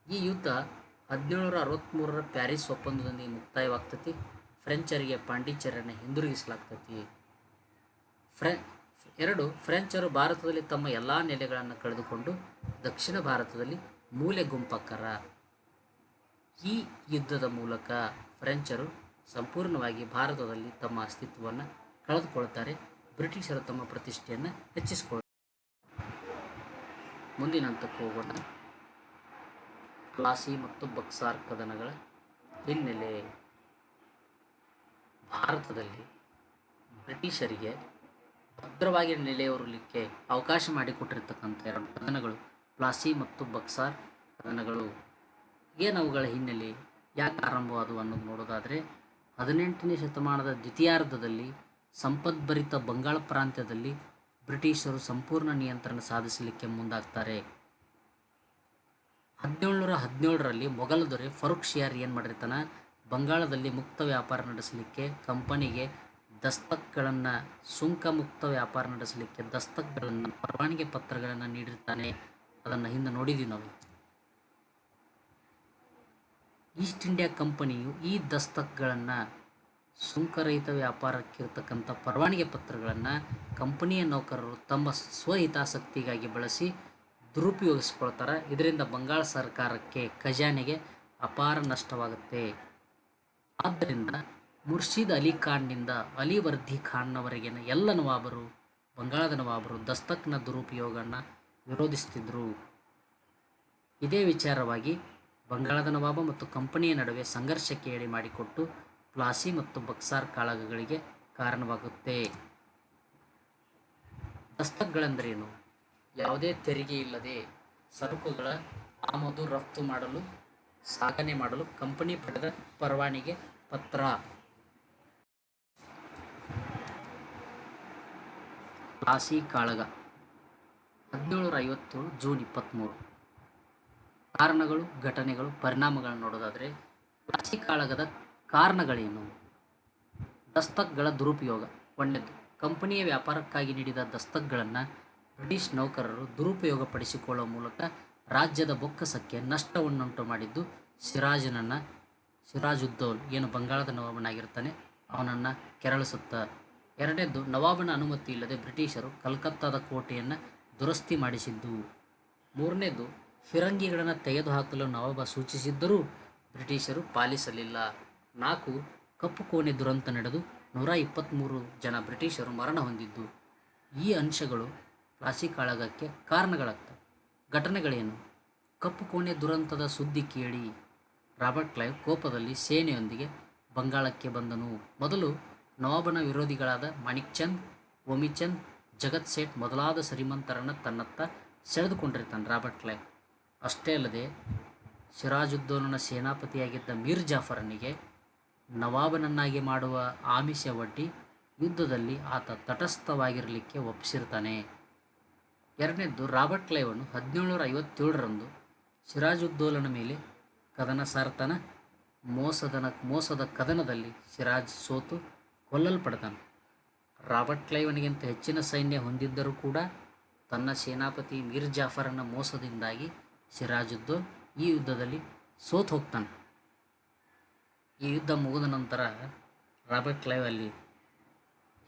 ಈ ಯುದ್ಧ 1763ರ ಪ್ಯಾರಿಸ್ ಒಪ್ಪಂದದೊಂದಿಗೆ ಮುಕ್ತಾಯವಾಗ್ತತಿ. ಫ್ರೆಂಚರಿಗೆ ಪಾಂಡಿಚೇರಿಯನ್ನು ಹಿಂದಿರುಗಿಸಲಾಗ್ತತಿ. 2 ಫ್ರೆಂಚರು ಭಾರತದಲ್ಲಿ ತಮ್ಮ ಎಲ್ಲ ನೆಲೆಗಳನ್ನು ಕಳೆದುಕೊಂಡು ದಕ್ಷಿಣ ಭಾರತದಲ್ಲಿ ಮೂಲೆ ಗುಂಪಾಕಾರ. ಈ ಯುದ್ಧದ ಮೂಲಕ ಫ್ರೆಂಚರು ಸಂಪೂರ್ಣವಾಗಿ ಭಾರತದಲ್ಲಿ ತಮ್ಮ ಅಸ್ತಿತ್ವವನ್ನು ಕಳೆದುಕೊಳ್ತಾರೆ. ಬ್ರಿಟಿಷರು ತಮ್ಮ ಪ್ರತಿಷ್ಠೆಯನ್ನು ಹೆಚ್ಚಿಸಿಕೊಳ್ತಾರೆ. ಮುಂದಿನ ಹಂತಕ್ಕೆ ಹೋಗೋಣ. ಪ್ಲಾಸಿ ಮತ್ತು ಬಕ್ಸಾರ್ ಕದನಗಳ ಹಿನ್ನೆಲೆ. ಭಾರತದಲ್ಲಿ ಬ್ರಿಟಿಷರಿಗೆ ಭದ್ರವಾಗಿ ನೆಲೆಯೂರಲಿಕ್ಕೆ ಅವಕಾಶ ಮಾಡಿಕೊಟ್ಟಿರ್ತಕ್ಕಂಥ 2 ಕದನಗಳು ಪ್ಲಾಸಿ ಮತ್ತು ಬಕ್ಸಾರ್ ಕದನಗಳು. ಏನವುಗಳ ಹಿನ್ನೆಲೆ, ಯಾಕೆ ಆರಂಭವಾದವು ಅನ್ನೋದು ನೋಡೋದಾದರೆ, 18ನೇ ಶತಮಾನದ ದ್ವಿತೀಯಾರ್ಧದಲ್ಲಿ ಸಂಪದ್ಭರಿತ ಬಂಗಾಳ ಪ್ರಾಂತ್ಯದಲ್ಲಿ ಬ್ರಿಟಿಷರು ಸಂಪೂರ್ಣ ನಿಯಂತ್ರಣ ಸಾಧಿಸಲಿಕ್ಕೆ ಮುಂದಾಗ್ತಾರೆ. 1717ರಲ್ಲಿ ಮೊಘಲ ದೊರೆ ಫರುಖ್ ಶಿಯಾರ್ ಏನು ಮಾಡಿರ್ತಾನೆ, ಬಂಗಾಳದಲ್ಲಿ ಮುಕ್ತ ವ್ಯಾಪಾರ ನಡೆಸಲಿಕ್ಕೆ ಕಂಪನಿಗೆ ದಸ್ತಕ್ಗಳನ್ನು, ಸುಂಕ ಮುಕ್ತ ವ್ಯಾಪಾರ ನಡೆಸಲಿಕ್ಕೆ ದಸ್ತಕ್ಗಳನ್ನು, ಪರವಾನಗಿ ಪತ್ರಗಳನ್ನು ನೀಡಿರ್ತಾನೆ. ಅದನ್ನು ಹಿಂದೆ ನೋಡಿದ್ದೀವಿ ನಾವು. ಈಸ್ಟ್ ಇಂಡಿಯಾ ಕಂಪನಿಯು ಈ ದಸ್ತಕ್ಗಳನ್ನು, ಸುಂಕರಹಿತ ವ್ಯಾಪಾರಕ್ಕಿರ್ತಕ್ಕಂಥ ಪರವಾನಗಿ ಪತ್ರಗಳನ್ನು ಕಂಪನಿಯ ನೌಕರರು ತಮ್ಮ ಸ್ವಹಿತಾಸಕ್ತಿಗಾಗಿ ಬಳಸಿ ದುರುಪಯೋಗಿಸ್ಕೊಳ್ತಾರೆ. ಇದರಿಂದ ಬಂಗಾಳ ಸರ್ಕಾರಕ್ಕೆ, ಖಜಾನೆಗೆ ಅಪಾರ ನಷ್ಟವಾಗುತ್ತೆ. ಆದ್ದರಿಂದ ಮುರ್ಷಿದ್ ಅಲಿ ಖಾನ್ನಿಂದ ಅಲಿವರ್ದಿ ಖಾನ್ನವರೆಗಿನ ಎಲ್ಲ ನವಾಬರು, ಬಂಗಾಳದ ನವಾಬರು ದಸ್ತಕ್ನ ದುರುಪಯೋಗವನ್ನು ವಿರೋಧಿಸ್ತಿದ್ರು. ಇದೇ ವಿಚಾರವಾಗಿ ಬಂಗಾಳದ ನವಾಬ ಮತ್ತು ಕಂಪನಿಯ ನಡುವೆ ಸಂಘರ್ಷಕ್ಕೆ ಎಡೆ ಮಾಡಿಕೊಟ್ಟು ಪ್ಲಾಸಿ ಮತ್ತು ಬಕ್ಸಾರ್ ಕಾಳಗಗಳಿಗೆ ಕಾರಣವಾಗುತ್ತೆ. ದಸ್ತಕ್ಗಳೆಂದರೇನು? ಯಾವುದೇ ತೆರಿಗೆ ಇಲ್ಲದೆ ಸರಕುಗಳ ಆಮದು ರಫ್ತು ಮಾಡಲು, ಸಾಗಣೆ ಮಾಡಲು ಕಂಪನಿ ಪಡೆದ ಪರವಾನಗಿ ಪತ್ರ. ಪ್ಲಾಸಿ ಕಾಳಗ 1757 ಜೂನ್ 23. ಕಾರಣಗಳು, ಘಟನೆಗಳು, ಪರಿಣಾಮಗಳನ್ನು ನೋಡೋದಾದರೆ, ಪ್ಲಾಸಿ ಕಾಳಗದ ಕಾರಣಗಳೇನು? ದಸ್ತಕ್ಗಳ ದುರುಪಯೋಗ. ಒಂದನೇದು, ಕಂಪನಿಯ ವ್ಯಾಪಾರಕ್ಕಾಗಿ ನೀಡಿದ ದಸ್ತಕ್ಗಳನ್ನು ಬ್ರಿಟಿಷ್ ನೌಕರರು ದುರುಪಯೋಗಪಡಿಸಿಕೊಳ್ಳುವ ಮೂಲಕ ರಾಜ್ಯದ ಬೊಕ್ಕಸಕ್ಕೆ ನಷ್ಟವನ್ನುಂಟು ಮಾಡಿದ್ದು ಸಿರಾಜುದ್ದೌಲ್ ಏನು ಬಂಗಾಳದ ನವಾಬನಾಗಿರ್ತಾನೆ ಅವನನ್ನು ಕೆರಳಿಸುತ್ತ. ಎರಡನೇದು, ನವಾಬನ ಅನುಮತಿ ಇಲ್ಲದೆ ಬ್ರಿಟಿಷರು ಕಲ್ಕತ್ತಾದ ಕೋಟೆಯನ್ನು ದುರಸ್ತಿ ಮಾಡಿಸಿದ್ದು. ಮೂರನೇದು, ಫಿರಂಗಿಗಳನ್ನು ತೆಗೆದುಹಾಕಲು ನವಾಬ ಸೂಚಿಸಿದ್ದರೂ ಬ್ರಿಟಿಷರು ಪಾಲಿಸಲಿಲ್ಲ. 4, ಕಪ್ಪು ಕೋಣೆ ದುರಂತ ನಡೆದು 123 ಜನ ಬ್ರಿಟಿಷರು ಮರಣ ಹೊಂದಿದ್ದು. ಈ ಅಂಶಗಳು ಪ್ಲಾಸಿ ಕಾಳಗಕ್ಕೆ ಕಾರಣಗಳಾಗ್ತವೆ. ಘಟನೆಗಳೇನು? ಕಪ್ಪು ಕೋಣೆ ದುರಂತದ ಸುದ್ದಿ ಕೇಳಿ ರಾಬರ್ಟ್ ಕ್ಲೈವ್ ಕೋಪದಲ್ಲಿ ಸೇನೆಯೊಂದಿಗೆ ಬಂಗಾಳಕ್ಕೆ ಬಂದನು. ಮೊದಲು ನವಾಬನ ವಿರೋಧಿಗಳಾದ ಮಾಣಿಕ್ ಚಂದ್, ಓಮಿಚಂದ್, ಜಗತ್ ಸೇಠ್ ಮೊದಲಾದ ಶ್ರೀಮಂತರನ್ನು ತನ್ನತ್ತ ಸೆಳೆದುಕೊಂಡಿರ್ತಾನೆ ರಾಬರ್ಟ್ ಕ್ಲೈವ್. ಅಷ್ಟೇ ಅಲ್ಲದೆ ಸಿರಾಜುದ್ದೌಲನ ಸೇನಾಪತಿಯಾಗಿದ್ದ ಮೀರ್ ಜಾಫರನಿಗೆ ನವಾಬನನ್ನಾಗಿ ಮಾಡುವ ಆಮಿಷ ಒಡ್ಡಿ ಯುದ್ಧದಲ್ಲಿ ಆತ ತಟಸ್ಥವಾಗಿರಲಿಕ್ಕೆ ಒಪ್ಪಿಸಿರ್ತಾನೆ. ಎರಡನೇದ್ದು, ರಾಬರ್ಟ್ ಕ್ಲೈವನು 1757ರಂದು ಸಿರಾಜುದ್ದೌಲನ ಮೇಲೆ ಕದನ ಸಾರ್ತಾನೆ. ಮೋಸದ ಕದನದಲ್ಲಿ ಸಿರಾಜ್ ಸೋತು ಕೊಲ್ಲಲ್ಪಡ್ತಾನೆ. ರಾಬರ್ಟ್ ಕ್ಲೈವನಿಗಿಂತ ಹೆಚ್ಚಿನ ಸೈನ್ಯ ಹೊಂದಿದ್ದರೂ ಕೂಡ ತನ್ನ ಸೇನಾಪತಿ ಮೀರ್ ಜಾಫರನ ಮೋಸದಿಂದಾಗಿ ಸಿರಾಜುದ್ದೌಲ್ ಈ ಯುದ್ಧದಲ್ಲಿ ಸೋತು ಹೋಗ್ತಾನೆ. ಈ ಯುದ್ಧ ಮುಗಿದ ನಂತರ ರಾಬರ್ಟ್ ಕ್ಲೈವ್ ಅಲ್ಲಿ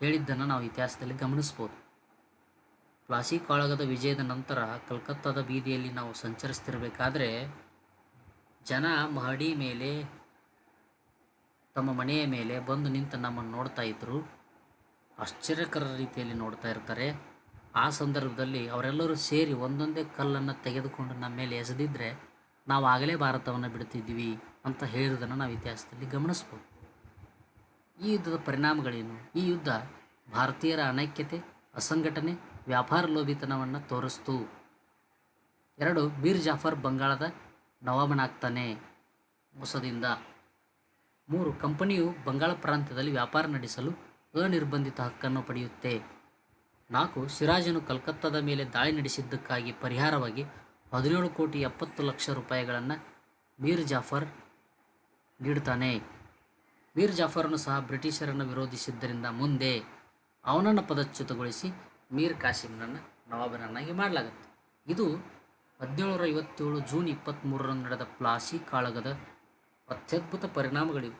ಹೇಳಿದ್ದನ್ನು ನಾವು ಇತಿಹಾಸದಲ್ಲಿ ಗಮನಿಸ್ಬೋದು. ಪ್ಲಾಸಿ ಕಾಳಗದ ವಿಜಯದ ನಂತರ ಕಲ್ಕತ್ತಾದ ಬೀದಿಯಲ್ಲಿ ನಾವು ಸಂಚರಿಸ್ತಿರ್ಬೇಕಾದ್ರೆ ಜನ ಮಹಡಿ ಮೇಲೆ, ತಮ್ಮ ಮನೆಯ ಮೇಲೆ ಬಂದು ನಿಂತು ನಮ್ಮನ್ನು ನೋಡ್ತಾ ಇದ್ದರು. ಆಶ್ಚರ್ಯಕರ ರೀತಿಯಲ್ಲಿ ನೋಡ್ತಾ ಇರ್ತಾರೆ. ಆ ಸಂದರ್ಭದಲ್ಲಿ ಅವರೆಲ್ಲರೂ ಸೇರಿ ಒಂದೊಂದೇ ಕಲ್ಲನ್ನು ತೆಗೆದುಕೊಂಡು ನಮ್ಮ ಮೇಲೆ ಎಸೆದಿದ್ದರೆ ನಾವು ಆಗಲೇ ಭಾರತವನ್ನು ಬಿಡ್ತಿದ್ವಿ ಅಂತ ಹೇಳಿರೋದನ್ನು ನಾವು ಇತಿಹಾಸದಲ್ಲಿ ಗಮನಿಸ್ಬೋದು. ಈ ಯುದ್ಧದ ಪರಿಣಾಮಗಳೇನು? ಈ ಯುದ್ಧ ಭಾರತೀಯರ ಅನೈಕ್ಯತೆ, ಅಸಂಘಟನೆ ವ್ಯಾಪಾರ ಲೋಭಿತನವನ್ನು ತೋರಿಸ್ತು. 2 ಮೀರ್ ಜಾಫರ್ ಬಂಗಾಳದ ನವಾಬನಾಗ್ತಾನೆ ಮೋಸದಿಂದ. 3 ಕಂಪನಿಯು ಬಂಗಾಳ ಪ್ರಾಂತ್ಯದಲ್ಲಿ ವ್ಯಾಪಾರ ನಡೆಸಲು ಅನಿರ್ಬಂಧಿತ ಹಕ್ಕನ್ನು ಪಡೆಯುತ್ತೆ. 4 ಸಿರಾಜನು ಕಲ್ಕತ್ತಾದ ಮೇಲೆ ದಾಳಿ ನಡೆಸಿದ್ದಕ್ಕಾಗಿ ಪರಿಹಾರವಾಗಿ 17,70,00,000 ರೂಪಾಯಿಗಳನ್ನು ಮೀರ್ ಜಾಫರ್ ನೀಡುತ್ತಾನೆ. ಮೀರ್ ಜಾಫರನ್ನು ಸಹ ಬ್ರಿಟಿಷರನ್ನು ವಿರೋಧಿಸಿದ್ದರಿಂದ ಮುಂದೆ ಅವನನ್ನು ಪದಚ್ಯುತಗೊಳಿಸಿ ಮೀರ್ ಕಾಸಿಂನನ್ನು ನವಾಬನನ್ನಾಗಿ ಮಾಡಲಾಗುತ್ತೆ. ಇದು 1757 ಜೂನ್ 23ರಂದು ನಡೆದ ಪ್ಲಾಸಿ ಕಾಳಗದ ಅತ್ಯದ್ಭುತ ಪರಿಣಾಮಗಳಿವೆ.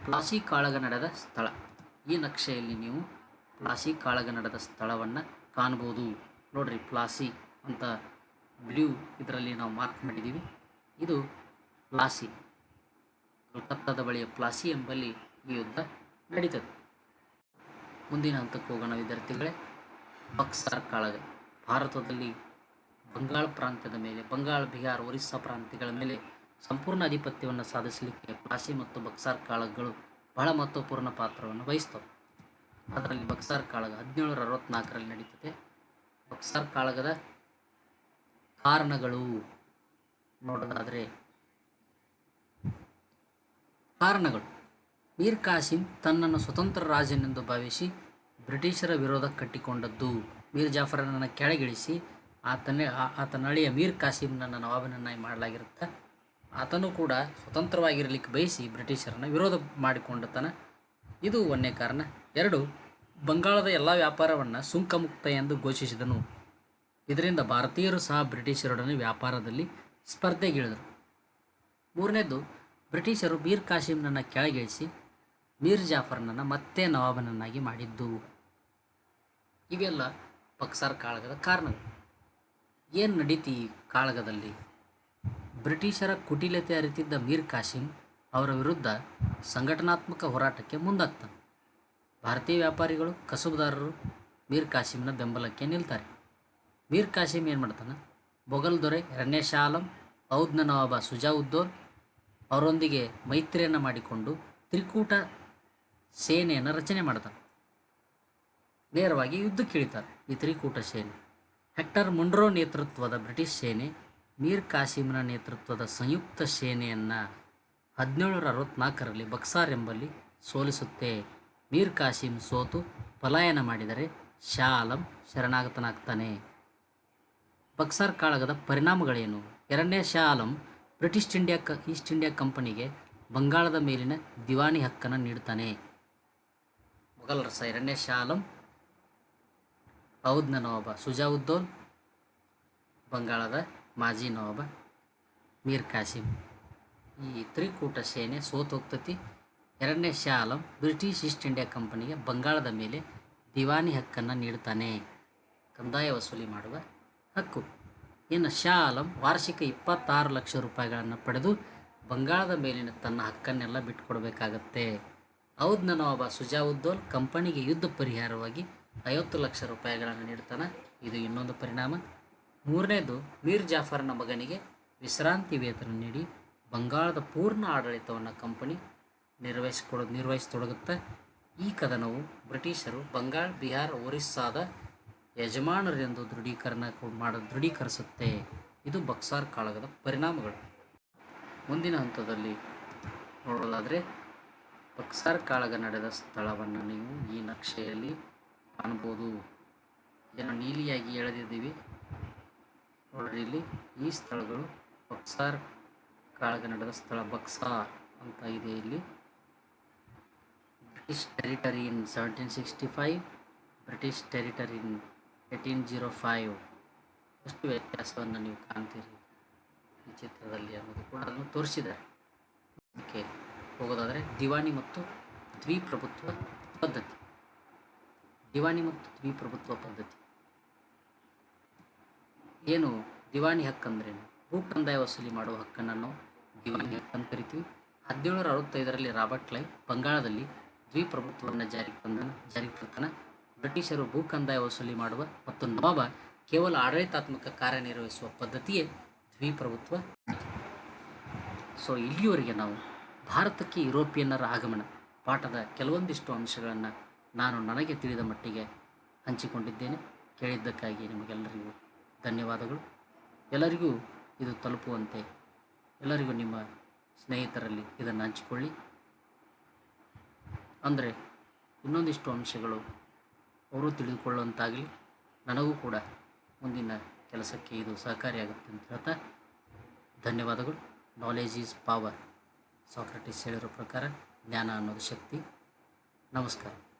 ಪ್ಲಾಸಿ ಕಾಳಗ ನಡೆದ ಸ್ಥಳ. ಈ ನಕ್ಷೆಯಲ್ಲಿ ನೀವು ಪ್ಲಾಸಿ ಕಾಳಗ ನಡೆದ ಸ್ಥಳವನ್ನು ಕಾಣ್ಬೋದು. ನೋಡ್ರಿ, ಪ್ಲಾಸಿ ಅಂತ ಬ್ಲೂ ಇದರಲ್ಲಿ ನಾವು ಮಾರ್ಕ್ ಮಾಡಿದ್ದೀವಿ. ಇದು ಪ್ಲಾಸಿ, ಕಲ್ಕತ್ತಾದ ಬಳಿಯ ಪ್ಲಾಸಿ ಎಂಬಲ್ಲಿ ಈ ಯುದ್ಧ ನಡೀತದೆ. ಮುಂದಿನ ಹಂತಕ್ಕೆ ಹೋಗೋಣ ವಿದ್ಯಾರ್ಥಿಗಳೇ. ಬಕ್ಸಾರ್ ಕಾಳಗ. ಭಾರತದಲ್ಲಿ ಬಂಗಾಳ ಪ್ರಾಂತ್ಯದ ಮೇಲೆ, ಬಂಗಾಳ, ಬಿಹಾರ, ಒರಿಸ್ಸಾ ಪ್ರಾಂತ್ಯಗಳ ಮೇಲೆ ಸಂಪೂರ್ಣ ಆಧಿಪತ್ಯವನ್ನು ಸಾಧಿಸಲಿಕ್ಕೆ ಪ್ಲಾಸಿ ಮತ್ತು ಬಕ್ಸಾರ್ ಕಾಳಗಗಳು ಬಹಳ ಮಹತ್ವಪೂರ್ಣ ಪಾತ್ರವನ್ನು ವಹಿಸ್ತವೆ. ಅದರಲ್ಲಿ ಬಕ್ಸಾರ್ ಕಾಳಗ 1764ರಲ್ಲಿ ನಡೀತದೆ. ಬಕ್ಸಾರ್ ಕಾಳಗದ ಕಾರಣಗಳು ನೋಡೋದಾದರೆ, ಕಾರಣಗಳು: ಮೀರ್ ಕಾಸಿಂ ತನ್ನನ್ನು ಸ್ವತಂತ್ರ ರಾಜನೆಂದು ಭಾವಿಸಿ ಬ್ರಿಟಿಷರ ವಿರೋಧ ಕಟ್ಟಿಕೊಂಡದ್ದು. ಮೀರ್ ಜಾಫರನನ್ನು ಕೆಳಗಿಳಿಸಿ ಆತನ ಅಳಿಯ ಮೀರ್ ಕಾಸಿಂನನ್ನು ನವಾಬನನ್ನಾಗಿ ಮಾಡಲಾಗಿರುತ್ತೆ. ಆತನು ಕೂಡ ಸ್ವತಂತ್ರವಾಗಿರಲಿಕ್ಕೆ ಬಯಸಿ ಬ್ರಿಟಿಷರನ್ನು ವಿರೋಧ ಮಾಡಿಕೊಂಡತನ. ಇದು ಒಂದನೇ ಕಾರಣ. 2 ಬಂಗಾಳದ ಎಲ್ಲ ವ್ಯಾಪಾರವನ್ನು ಸುಂಕಮುಕ್ತ ಎಂದು ಘೋಷಿಸಿದನು. ಇದರಿಂದ ಭಾರತೀಯರು ಸಹ ಬ್ರಿಟಿಷರೊಡನೆ ವ್ಯಾಪಾರದಲ್ಲಿ ಸ್ಪರ್ಧೆಗಿಳಿದರು. 3ನೇದು, ಬ್ರಿಟಿಷರು ಮೀರ್ ಕಾಸಿಂನನ್ನು ಕೆಳಗಿಳಿಸಿ ಮೀರ್ ಜಾಫರ್ನನ್ನು ಮತ್ತೆ ನವಾಬನನ್ನಾಗಿ ಮಾಡಿದ್ದು. ಇವೆಲ್ಲ ಬಕ್ಸಾರ್ ಕಾಳಗದ ಕಾರಣಗಳು. ಏನು ನಡೀತಿ ಈ ಕಾಳಗದಲ್ಲಿ? ಬ್ರಿಟಿಷರ ಕುಟಿಲತೆ ಅರಿತಿದ್ದ ಮೀರ್ ಕಾಸಿಂ ಅವರ ವಿರುದ್ಧ ಸಂಘಟನಾತ್ಮಕ ಹೋರಾಟಕ್ಕೆ ಮುಂದಾಗ್ತಾನೆ. ಭಾರತೀಯ ವ್ಯಾಪಾರಿಗಳು, ಕಸುಬುದಾರರು ಮೀರ್ ಕಾಸಿಂನ ಬೆಂಬಲಕ್ಕೆ ನಿಲ್ತಾರೆ. ಮೀರ್ ಕಾಸಿಂ ಏನು ಮಾಡ್ತಾನೆ? ಮೊಘಲ್ ದೊರೆ 2ನೇ ಶಾ ಆಲಂ, ಔಧ್ನ ನವಾಬ ಸುಜಾವುದ್ದೌಲ ಅವರೊಂದಿಗೆ ಮೈತ್ರಿಯನ್ನು ಮಾಡಿಕೊಂಡು ತ್ರಿಕೂಟ ಸೇನೆಯನ್ನು ರಚನೆ ಮಾಡ್ತಾನೆ. ನೇರವಾಗಿ ಯುದ್ಧಕ್ಕಿಳಿತಾರೆ ಈ ತ್ರಿಕೂಟ ಸೇನೆ. ಹೆಕ್ಟರ್ ಮುನ್ರೋ ನೇತೃತ್ವದ ಬ್ರಿಟಿಷ್ ಸೇನೆ ಮೀರ್ ಕಾಸಿಂನ ನೇತೃತ್ವದ ಸಂಯುಕ್ತ ಸೇನೆಯನ್ನು 1764ರಲ್ಲಿ ಬಕ್ಸಾರ್ ಎಂಬಲ್ಲಿ ಸೋಲಿಸುತ್ತೆ. ಮೀರ್ ಕಾಸಿಂ ಸೋತು ಪಲಾಯನ ಮಾಡಿದರೆ ಶಾ ಆಲಂ ಶರಣಾಗತನಾಗ್ತಾನೆ. ಬಕ್ಸಾರ್ ಕಾಳಗದ ಪರಿಣಾಮಗಳೇನು? 2ನೇ ಶಾ ಆಲಂ ಈಸ್ಟ್ ಇಂಡಿಯಾ ಕಂಪನಿಗೆ ಬಂಗಾಳದ ಮೇಲಿನ ದಿವಾನಿ ಹಕ್ಕನ್ನು ನೀಡ್ತಾನೆ. ಮೊಘಲ್ ರಸ 2ನೇ ಶಾ ಆಲಂ, ಔಧ್ನ ನವಾಬ ಸುಜಾವುದ್ದೌಲ, ಬಂಗಾಳದ ಮಾಜಿ ನವಾಬ ಮೀರ್ ಕಾಸಿಂ. ಈ ತ್ರಿಕೂಟ ಸೇನೆ ಸೋತು ಹೋಗ್ತತಿ. 2ನೇ Shah Alam British East India ಕಂಪನಿಗೆ ಬಂಗಾಳದ ಮೇಲೆ ದಿವಾನಿ ಹಕ್ಕನ್ನು ನೀಡ್ತಾನೆ, ಕಂದಾಯ ವಸೂಲಿ ಮಾಡುವ ಹಕ್ಕು. ಇನ್ನು ಶಾ ಆಲಂ ವಾರ್ಷಿಕ 26 ಲಕ್ಷ ರೂಪಾಯಿಗಳನ್ನು ಪಡೆದು ಬಂಗಾಳದ ಮೇಲಿನ ತನ್ನ ಹಕ್ಕನ್ನೆಲ್ಲ ಬಿಟ್ಟುಕೊಡ್ಬೇಕಾಗತ್ತೆ. ಔಧ್ನ ನವಾಬ ಸುಜಾವುದ್ದೌಲ ಕಂಪನಿಗೆ ಯುದ್ಧ ಪರಿಹಾರವಾಗಿ 50 ಲಕ್ಷ ರೂಪಾಯಿಗಳನ್ನು ನೀಡ್ತಾನೆ. ಇದು ಇನ್ನೊಂದು ಪರಿಣಾಮ. 3ನೇದು, ಮೀರ್ ಜಾಫರ್ನ ಮಗನಿಗೆ ವಿಶ್ರಾಂತಿ ವೇತನ ನೀಡಿ ಬಂಗಾಳದ ಪೂರ್ಣ ಆಡಳಿತವನ್ನು ಕಂಪನಿ ನಿರ್ವಹಿಸತೊಡಗುತ್ತೆ. ಈ ಕದನವು ಬ್ರಿಟಿಷರು ಬಂಗಾಳ, ಬಿಹಾರ, ಒರಿಸ್ಸಾದ ಯಜಮಾನರೆಂದು ದೃಢೀಕರಿಸುತ್ತೆ. ಇದು ಬಕ್ಸಾರ್ ಕಾಳಗದ ಪರಿಣಾಮಗಳು. ಮುಂದಿನ ಹಂತದಲ್ಲಿ ನೋಡೋದಾದರೆ, ಬಕ್ಸಾರ್ ಕಾಳಗ ನಡೆದ ಸ್ಥಳವನ್ನು ನೀವು ಈ ನಕ್ಷೆಯಲ್ಲಿ ಕಾಣ್ಬೋದು. ಏನು ನೀಲಿಯಾಗಿ ಎಳೆದಿದ್ದೀವಿ ನೋಡ್ರಿ ಇಲ್ಲಿ. ಈ ಸ್ಥಳಗಳು ಬಕ್ಸಾರ್ ಕಾಳಗ ನಡೆದ ಸ್ಥಳ ಬಕ್ಸಾರ್ ಅಂತ ಇದೆ ಇಲ್ಲಿ. ಬ್ರಿಟಿಷ್ ಟೆರಿಟರಿ ಇನ್ 1765, ಬ್ರಿಟಿಷ್ ಟೆರಿಟರಿ ಇನ್ 1805. ಎಷ್ಟು ವ್ಯತ್ಯಾಸವನ್ನು ನೀವು ಕಾಣ್ತೀರಿ ಈ ಚಿತ್ರದಲ್ಲಿ ಅನ್ನೋದು ಕೂಡ ಅದನ್ನು ತೋರಿಸಿದ್ದಾರೆ. ಅದಕ್ಕೆ ಹೋಗೋದಾದರೆ ದಿವಾನಿ ಮತ್ತು ದ್ವಿಪ್ರಭುತ್ವ ಪದ್ಧತಿ. ದಿವಾನಿ ಮತ್ತು ದ್ವಿಪ್ರಭುತ್ವ ಪದ್ಧತಿ ಏನು? ದಿವಾನಿ ಹಕ್ಕಂದ್ರೇನು? ಭೂ ಕಂದಾಯ ವಸೂಲಿ ಮಾಡುವ ಹಕ್ಕನ್ನು ನಾವು ದಿವಾನಿ ಹಕ್ಕನ್ನು ಕರಿತೀವಿ. 1765ರಲ್ಲಿ ರಾಬರ್ಟ್ ಕ್ಲೈವ್ ಬಂಗಾಳದಲ್ಲಿ ದ್ವಿಪ್ರಭುತ್ವವನ್ನು ಜಾರಿಗೆ ತರ್ತಾನೆ. ಬ್ರಿಟಿಷರು ಭೂ ಕಂದಾಯ ವಸೂಲಿ ಮಾಡುವ ಮತ್ತು ನವಾಬ ಕೇವಲ ಆಡಳಿತಾತ್ಮಕ ಕಾರ್ಯನಿರ್ವಹಿಸುವ ಪದ್ಧತಿಯೇ ದ್ವಿಪ್ರಭುತ್ವ. ಸೊ ಇಲ್ಲಿಯವರೆಗೆ ನಾವು ಭಾರತಕ್ಕೆ ಯುರೋಪಿಯನ್ನರ ಆಗಮನ ಪಾಠದ ಕೆಲವೊಂದಿಷ್ಟು ಅಂಶಗಳನ್ನು ನಾನು ನನಗೆ ತಿಳಿದ ಮಟ್ಟಿಗೆ ಹಂಚಿಕೊಂಡಿದ್ದೇನೆ. ಕೇಳಿದ್ದಕ್ಕಾಗಿ ನಿಮಗೆಲ್ಲರಿಗೂ ಧನ್ಯವಾದಗಳು. ಎಲ್ಲರಿಗೂ ಇದು ತಲುಪುವಂತೆ ಎಲ್ಲರಿಗೂ ನಿಮ್ಮ ಸ್ನೇಹಿತರಲ್ಲಿ ಇದನ್ನು ಹಂಚಿಕೊಳ್ಳಿ. ಅಂದರೆ ಇನ್ನೊಂದಿಷ್ಟು ಅಂಶಗಳು ಅವರು ತಿಳಿದುಕೊಳ್ಳುವಂತಾಗಲಿ, ನನಗೂ ಕೂಡ ಮುಂದಿನ ಕೆಲಸಕ್ಕೆ ಇದು ಸಹಕಾರಿಯಾಗುತ್ತೆ ಅಂತ ಹೇಳ್ತಾ ಧನ್ಯವಾದಗಳು. Knowledge is power. ಸಾಕ್ರೆಟಿಸ್ ಹೇಳಿರೋ ಪ್ರಕಾರ ಜ್ಞಾನ ಅನ್ನೋದು ಶಕ್ತಿ. ನಮಸ್ಕಾರ.